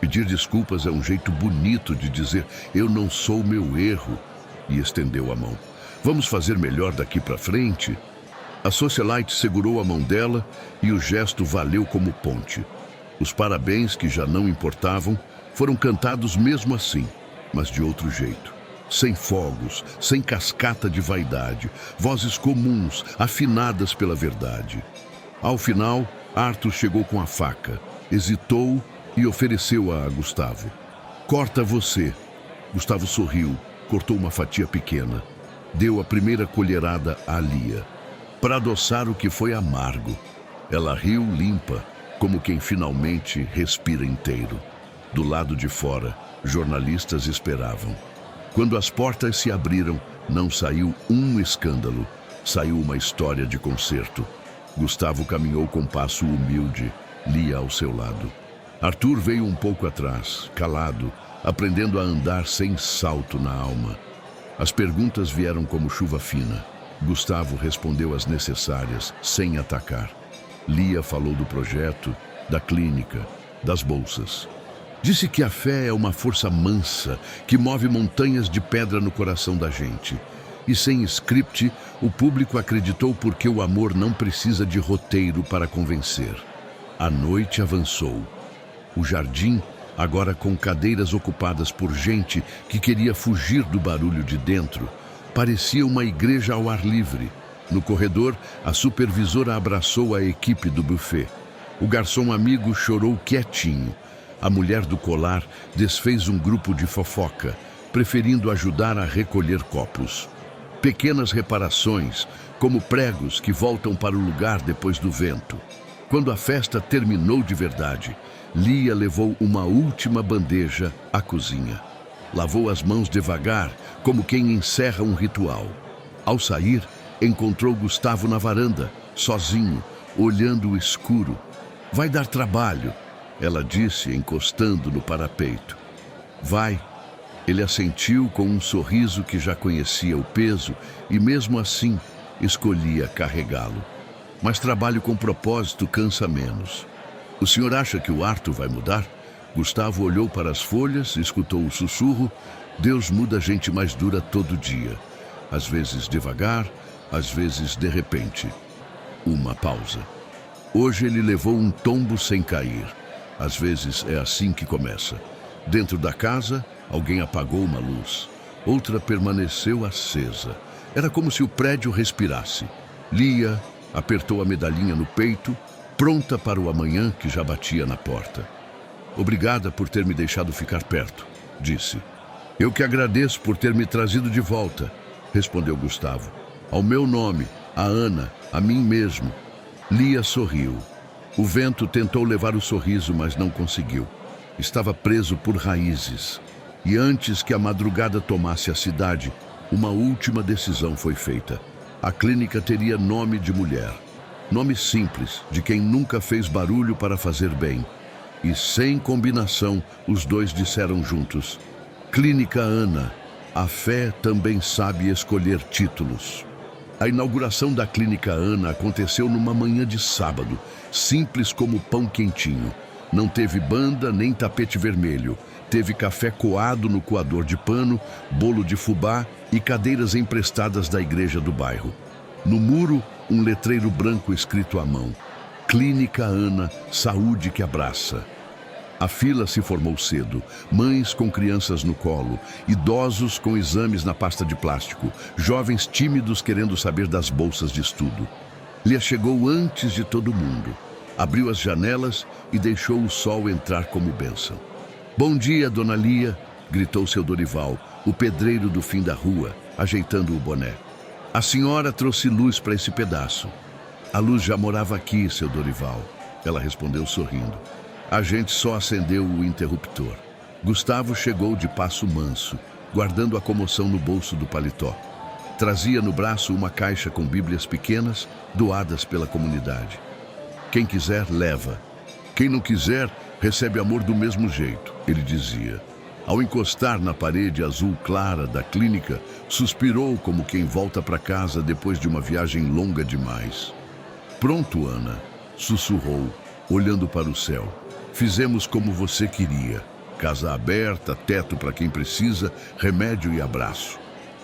Pedir desculpas é um jeito bonito de dizer eu não sou meu erro. E estendeu a mão. Vamos fazer melhor daqui para frente? A socialite segurou a mão dela e o gesto valeu como ponte. Os parabéns, que já não importavam, foram cantados mesmo assim, mas de outro jeito. Sem fogos, sem cascata de vaidade, vozes comuns, afinadas pela verdade. Ao final, Arthur chegou com a faca, hesitou e ofereceu-a a Gustavo. Corta você. Gustavo sorriu, cortou uma fatia pequena. Deu a primeira colherada a Lia, para adoçar o que foi amargo. Ela riu limpa, como quem finalmente respira inteiro. Do lado de fora, jornalistas esperavam. Quando as portas se abriram, não saiu um escândalo, saiu uma história de concerto. Gustavo caminhou com passo humilde, Lia ao seu lado. Arthur veio um pouco atrás, calado, aprendendo a andar sem salto na alma. As perguntas vieram como chuva fina. Gustavo respondeu as necessárias, sem atacar. Lia falou do projeto, da clínica, das bolsas. Disse que a fé é uma força mansa que move montanhas de pedra no coração da gente. E sem script, o público acreditou porque o amor não precisa de roteiro para convencer. A noite avançou. O jardim, agora com cadeiras ocupadas por gente que queria fugir do barulho de dentro, parecia uma igreja ao ar livre. No corredor, a supervisora abraçou a equipe do buffet. O garçom amigo chorou quietinho. A mulher do colar desfez um grupo de fofoca, preferindo ajudar a recolher copos. Pequenas reparações, como pregos que voltam para o lugar depois do vento. Quando a festa terminou de verdade, Lia levou uma última bandeja à cozinha. Lavou as mãos devagar, como quem encerra um ritual. Ao sair, encontrou Gustavo na varanda, sozinho, olhando o escuro. Vai dar trabalho, ela disse, encostando no parapeito. Vai. Ele assentiu com um sorriso que já conhecia o peso e, mesmo assim, escolhia carregá-lo. Mas trabalho com propósito cansa menos. O senhor acha que o Arthur vai mudar? Gustavo olhou para as folhas, escutou o sussurro. Deus muda gente mais dura todo dia. Às vezes devagar, às vezes de repente. Uma pausa. Hoje ele levou um tombo sem cair. Às vezes é assim que começa. Dentro da casa, alguém apagou uma luz. Outra permaneceu acesa. Era como se o prédio respirasse. Lia apertou a medalhinha no peito, pronta para o amanhã que já batia na porta. Obrigada por ter me deixado ficar perto, disse. Eu que agradeço por ter me trazido de volta, respondeu Gustavo. Ao meu nome, a Ana, a mim mesmo. Lia sorriu. O vento tentou levar o sorriso, mas não conseguiu. Estava preso por raízes. E antes que a madrugada tomasse a cidade, uma última decisão foi feita. A clínica teria nome de mulher. Nome simples, de quem nunca fez barulho para fazer bem. E sem combinação, os dois disseram juntos: Clínica Ana, a fé também sabe escolher títulos. A inauguração da Clínica Ana aconteceu numa manhã de sábado, simples como pão quentinho. Não teve banda nem tapete vermelho. Teve café coado no coador de pano, bolo de fubá e cadeiras emprestadas da igreja do bairro. No muro, um letreiro branco escrito à mão: Clínica Ana, saúde que abraça. A fila se formou cedo, mães com crianças no colo, idosos com exames na pasta de plástico, jovens tímidos querendo saber das bolsas de estudo. Lia chegou antes de todo mundo, abriu as janelas e deixou o sol entrar como bênção. Bom dia, dona Lia, gritou seu Dorival, o pedreiro do fim da rua, ajeitando o boné. A senhora trouxe luz para esse pedaço. A luz já morava aqui, seu Dorival, ela respondeu sorrindo. A gente só acendeu o interruptor. Gustavo chegou de passo manso, guardando a comoção no bolso do paletó. Trazia no braço uma caixa com bíblias pequenas, doadas pela comunidade. Quem quiser, leva. Quem não quiser, recebe amor do mesmo jeito, ele dizia. Ao encostar na parede azul clara da clínica, suspirou como quem volta para casa depois de uma viagem longa demais. Pronto, Ana, sussurrou, olhando para o céu. Fizemos como você queria. Casa aberta, teto para quem precisa, remédio e abraço.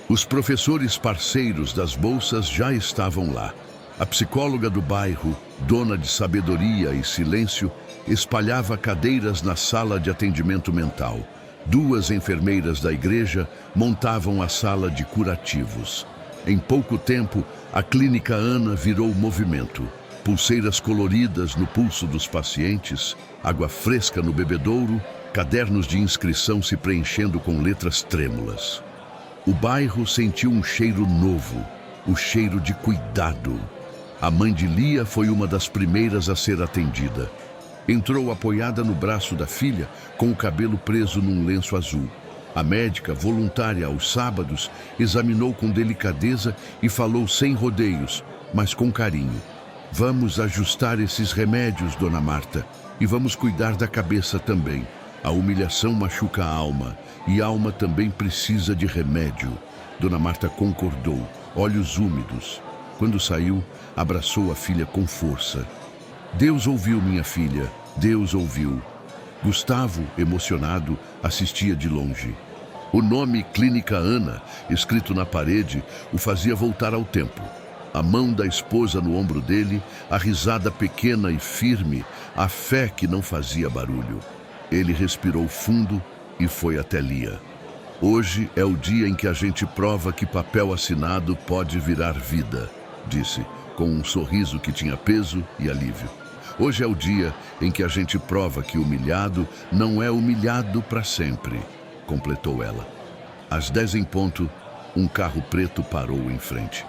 Os professores parceiros das bolsas já estavam lá. A psicóloga do bairro, dona de sabedoria e silêncio, espalhava cadeiras na sala de atendimento mental. 2 enfermeiras da igreja montavam a sala de curativos. Em pouco tempo, a Clínica Ana virou movimento. Pulseiras coloridas no pulso dos pacientes, água fresca no bebedouro, cadernos de inscrição se preenchendo com letras trêmulas. O bairro sentiu um cheiro novo, o cheiro de cuidado. A mãe de Lia foi uma das primeiras a ser atendida. Entrou apoiada no braço da filha, com o cabelo preso num lenço azul. A médica, voluntária aos sábados, examinou com delicadeza e falou sem rodeios, mas com carinho. Vamos ajustar esses remédios, dona Marta, e vamos cuidar da cabeça também. A humilhação machuca a alma, e a alma também precisa de remédio. Dona Marta concordou, olhos úmidos. Quando saiu, abraçou a filha com força. Deus ouviu, minha filha, Deus ouviu. Gustavo, emocionado, assistia de longe. O nome Clínica Ana, escrito na parede, o fazia voltar ao tempo. A mão da esposa no ombro dele, a risada pequena e firme, a fé que não fazia barulho. Ele respirou fundo e foi até Lia. Hoje é o dia em que a gente prova que papel assinado pode virar vida, disse, com um sorriso que tinha peso e alívio. Hoje é o dia em que a gente prova que humilhado não é humilhado para sempre, completou ela. Às 10 em ponto, um carro preto parou em frente.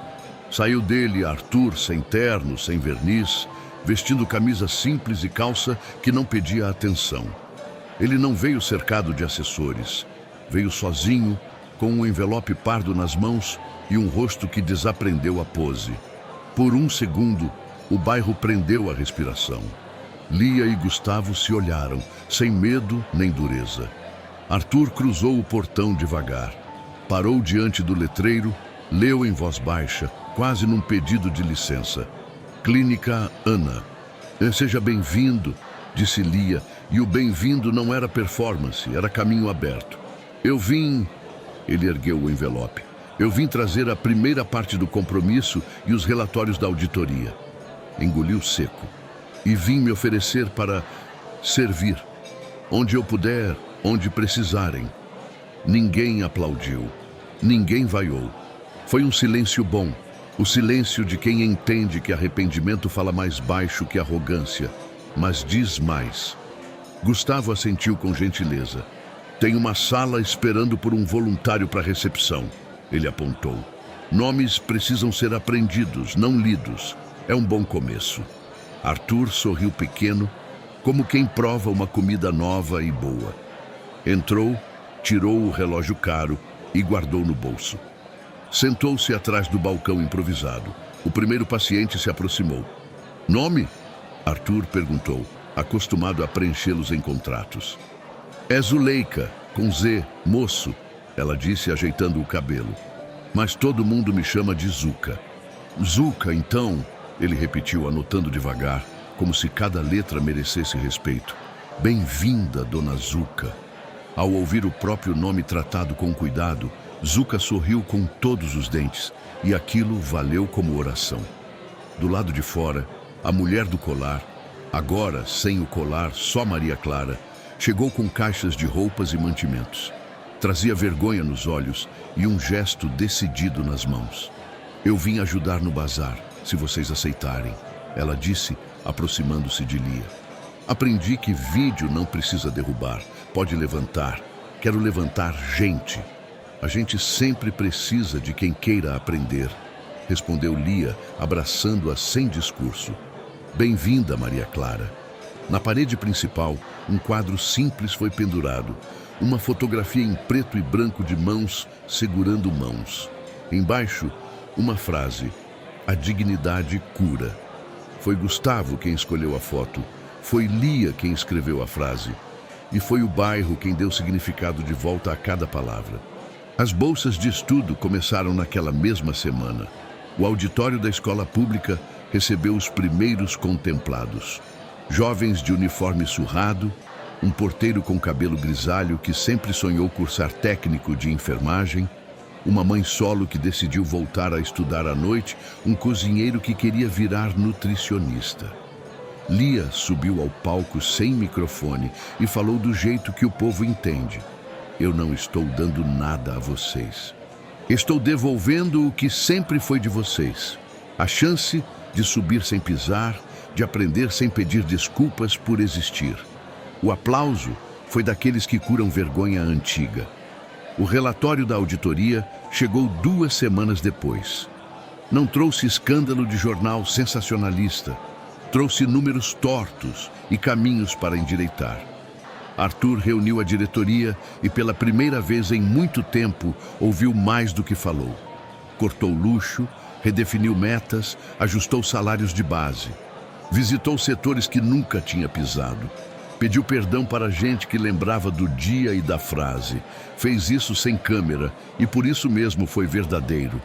Saiu dele Arthur, sem terno, sem verniz, vestindo camisa simples e calça que não pedia atenção. Ele não veio cercado de assessores. Veio sozinho, com um envelope pardo nas mãos e um rosto que desaprendeu a pose. Por um segundo, o bairro prendeu a respiração. Lia e Gustavo se olharam, sem medo nem dureza. Arthur cruzou o portão devagar. Parou diante do letreiro, leu em voz baixa, quase num pedido de licença. Clínica Ana. Seja bem-vindo, disse Lia, e o bem-vindo não era performance, era caminho aberto. Eu vim... Ele ergueu o envelope. Eu vim trazer a primeira parte do compromisso e os relatórios da auditoria. Engoliu seco. E vim me oferecer para servir. Onde eu puder, onde precisarem. Ninguém aplaudiu. Ninguém vaiou. Foi um silêncio bom. O silêncio de quem entende que arrependimento fala mais baixo que arrogância, mas diz mais. Gustavo assentiu com gentileza. Tem uma sala esperando por um voluntário para recepção, ele apontou. Nomes precisam ser aprendidos, não lidos. É um bom começo. Arthur sorriu pequeno, como quem prova uma comida nova e boa. Entrou, tirou o relógio caro e guardou no bolso. Sentou-se atrás do balcão improvisado. O primeiro paciente se aproximou. Nome? Arthur perguntou, acostumado a preenchê-los em contratos. É Zuleika, com Z, moço, ela disse ajeitando o cabelo. Mas todo mundo me chama de Zuca. Zuca, então, ele repetiu anotando devagar, como se cada letra merecesse respeito. Bem-vinda, dona Zuca. Ao ouvir o próprio nome tratado com cuidado, Zuca sorriu com todos os dentes, e aquilo valeu como oração. Do lado de fora, a mulher do colar, agora sem o colar, só Maria Clara, chegou com caixas de roupas e mantimentos. Trazia vergonha nos olhos e um gesto decidido nas mãos. Eu vim ajudar no bazar, se vocês aceitarem, ela disse, aproximando-se de Lia. Aprendi que vídeo não precisa derrubar, pode levantar. Quero levantar gente. A gente sempre precisa de quem queira aprender, respondeu Lia, abraçando-a sem discurso. Bem-vinda, Maria Clara. Na parede principal, um quadro simples foi pendurado, uma fotografia em preto e branco de mãos segurando mãos. Embaixo, uma frase: a dignidade cura. Foi Gustavo quem escolheu a foto, foi Lia quem escreveu a frase, e foi o bairro quem deu significado de volta a cada palavra. As bolsas de estudo começaram naquela mesma semana. O auditório da escola pública recebeu os primeiros contemplados. Jovens de uniforme surrado, um porteiro com cabelo grisalho que sempre sonhou cursar técnico de enfermagem, uma mãe solo que decidiu voltar a estudar à noite, um cozinheiro que queria virar nutricionista. Lia subiu ao palco sem microfone e falou do jeito que o povo entende. Eu não estou dando nada a vocês. Estou devolvendo o que sempre foi de vocês. A chance de subir sem pisar, de aprender sem pedir desculpas por existir. O aplauso foi daqueles que curam vergonha antiga. O relatório da auditoria chegou 2 semanas depois. Não trouxe escândalo de jornal sensacionalista. Trouxe números tortos e caminhos para endireitar. Arthur reuniu a diretoria e pela primeira vez em muito tempo ouviu mais do que falou. Cortou luxo, redefiniu metas, ajustou salários de base. Visitou setores que nunca tinha pisado. Pediu perdão para gente que lembrava do dia e da frase. Fez isso sem câmera e por isso mesmo foi verdadeiro.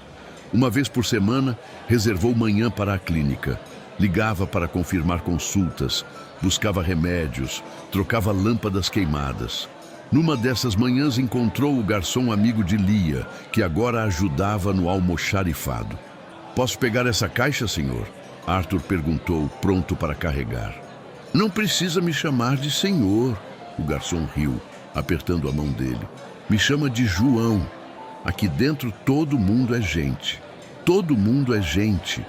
Uma vez por semana, reservou manhã para a clínica. Ligava para confirmar consultas, buscava remédios, trocava lâmpadas queimadas. Numa dessas manhãs encontrou o garçom amigo de Lia, que agora ajudava no almoxarifado. Posso pegar essa caixa, senhor? Arthur perguntou, pronto para carregar. Não precisa me chamar de senhor, o garçom riu, apertando a mão dele. Me chama de João. Aqui dentro todo mundo é gente. Todo mundo é gente.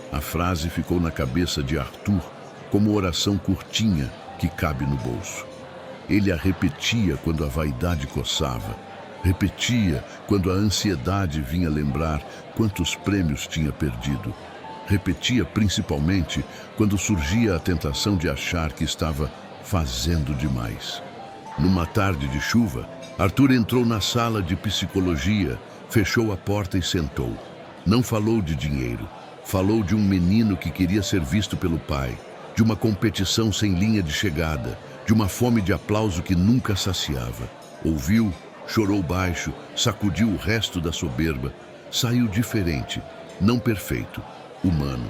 A frase ficou na cabeça de Arthur como oração curtinha que cabe no bolso. Ele a repetia quando a vaidade coçava. Repetia quando a ansiedade vinha lembrar quantos prêmios tinha perdido. Repetia principalmente quando surgia a tentação de achar que estava fazendo demais. Numa tarde de chuva, Arthur entrou na sala de psicologia, fechou a porta e sentou. Não falou de dinheiro. Falou de um menino que queria ser visto pelo pai, de uma competição sem linha de chegada, de uma fome de aplauso que nunca saciava. Ouviu, chorou baixo, sacudiu o resto da soberba. Saiu diferente, não perfeito, humano.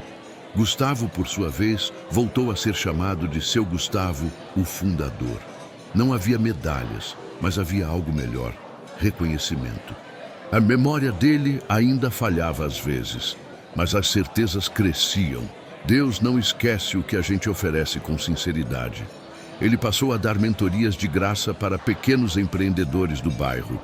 Gustavo, por sua vez, voltou a ser chamado de seu Gustavo, o fundador. Não havia medalhas, mas havia algo melhor, reconhecimento. A memória dele ainda falhava às vezes, mas as certezas cresciam. Deus não esquece o que a gente oferece com sinceridade. Ele passou a dar mentorias de graça para pequenos empreendedores do bairro.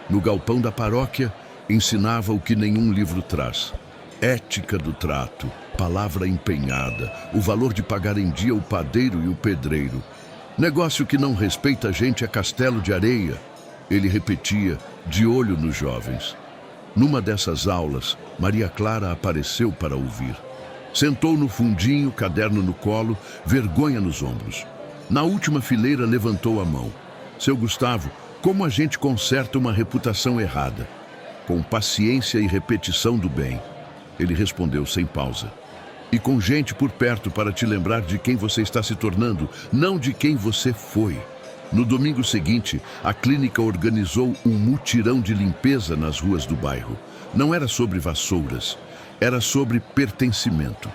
No galpão da paróquia, ensinava o que nenhum livro traz: Ética do trato, palavra empenhada, o valor de pagar em dia o padeiro e o pedreiro. Negócio que não respeita a gente é castelo de areia, ele repetia, de olho nos jovens. Numa dessas aulas, Maria Clara apareceu para ouvir. Sentou no fundinho, caderno no colo, vergonha nos ombros. Na última fileira levantou a mão. Seu Gustavo, como a gente conserta uma reputação errada? Com paciência e repetição do bem. Ele respondeu sem pausa. E com gente por perto para te lembrar de quem você está se tornando, não de quem você foi. No domingo seguinte, a clínica organizou um mutirão de limpeza nas ruas do bairro. Não era sobre vassouras, era sobre pertencimento.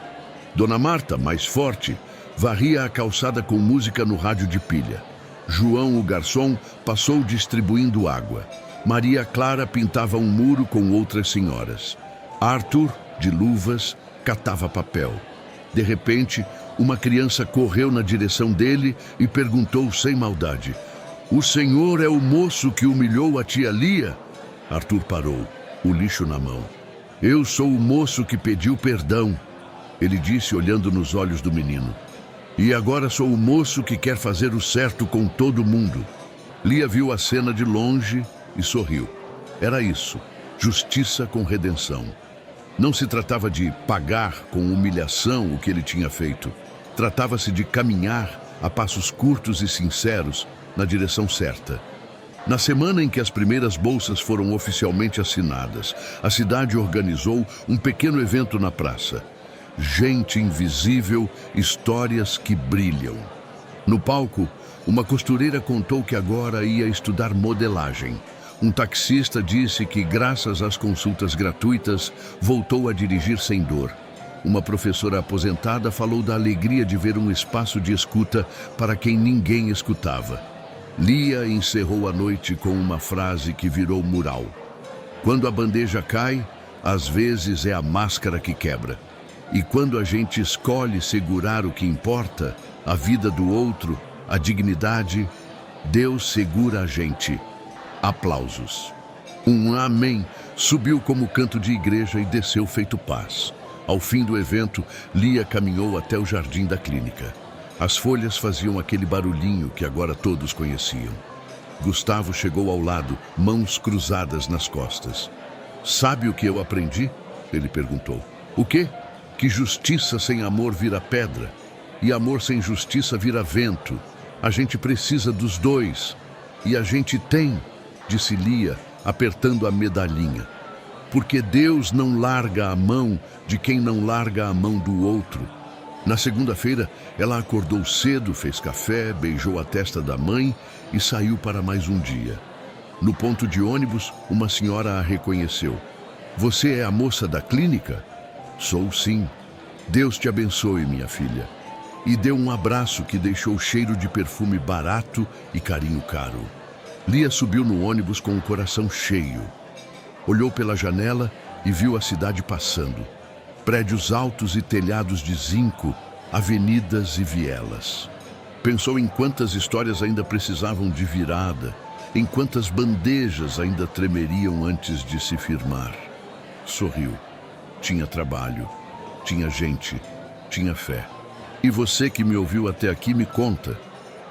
Dona Marta, mais forte, varria a calçada com música no rádio de pilha. João, o garçom, passou distribuindo água. Maria Clara pintava um muro com outras senhoras. Arthur, de luvas, catava papel. De repente, uma criança correu na direção dele e perguntou sem maldade: "O senhor é o moço que humilhou a tia Lia?" Arthur parou, o lixo na mão. "Eu sou o moço que pediu perdão", ele disse olhando nos olhos do menino. "E agora sou o moço que quer fazer o certo com todo mundo." Lia viu a cena de longe e sorriu. Era isso, justiça com redenção. Não se tratava de pagar com humilhação o que ele tinha feito. Tratava-se de caminhar a passos curtos e sinceros na direção certa. Na semana em que as primeiras bolsas foram oficialmente assinadas, a cidade organizou um pequeno evento na praça. Gente invisível, histórias que brilham. No palco, uma costureira contou que agora ia estudar modelagem. Um taxista disse que, graças às consultas gratuitas, voltou a dirigir sem dor. Uma professora aposentada falou da alegria de ver um espaço de escuta para quem ninguém escutava. Lia encerrou a noite com uma frase que virou mural. "Quando a bandeja cai, às vezes é a máscara que quebra. E quando a gente escolhe segurar o que importa, a vida do outro, a dignidade, Deus segura a gente." Aplausos. Um amém subiu como canto de igreja e desceu feito paz. Ao fim do evento, Lia caminhou até o jardim da clínica. As folhas faziam aquele barulhinho que agora todos conheciam. Gustavo chegou ao lado, mãos cruzadas nas costas. "Sabe o que eu aprendi?" ele perguntou. "O quê?" "Que justiça sem amor vira pedra, e amor sem justiça vira vento. A gente precisa dos dois, e a gente tem", disse Lia, apertando a medalhinha. "Porque Deus não larga a mão de quem não larga a mão do outro." Na segunda-feira, ela acordou cedo, fez café, beijou a testa da mãe e saiu para mais um dia. No ponto de ônibus, uma senhora a reconheceu. "Você é a moça da clínica?" "Sou sim." "Deus te abençoe, minha filha." E deu um abraço que deixou cheiro de perfume barato e carinho caro. Lia subiu no ônibus com o coração cheio. Olhou pela janela e viu a cidade passando. Prédios altos e telhados de zinco, avenidas e vielas. Pensou em quantas histórias ainda precisavam de virada, em quantas bandejas ainda tremeriam antes de se firmar. Sorriu. Tinha trabalho, tinha gente, tinha fé. E você que me ouviu até aqui, me conta.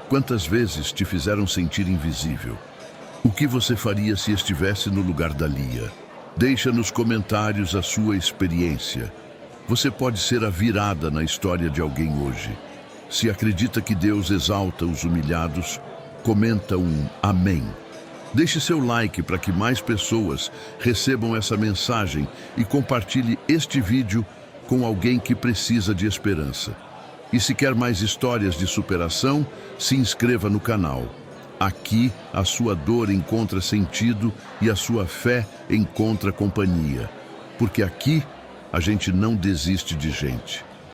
Quantas vezes te fizeram sentir invisível? O que você faria se estivesse no lugar da Lia? Deixa nos comentários a sua experiência. Você pode ser a virada na história de alguém hoje. Se acredita que Deus exalta os humilhados, comenta um amém. Deixe seu like para que mais pessoas recebam essa mensagem e compartilhe este vídeo com alguém que precisa de esperança. E se quer mais histórias de superação, se inscreva no canal. Aqui, a sua dor encontra sentido e a sua fé encontra companhia. Porque aqui, a gente não desiste de gente.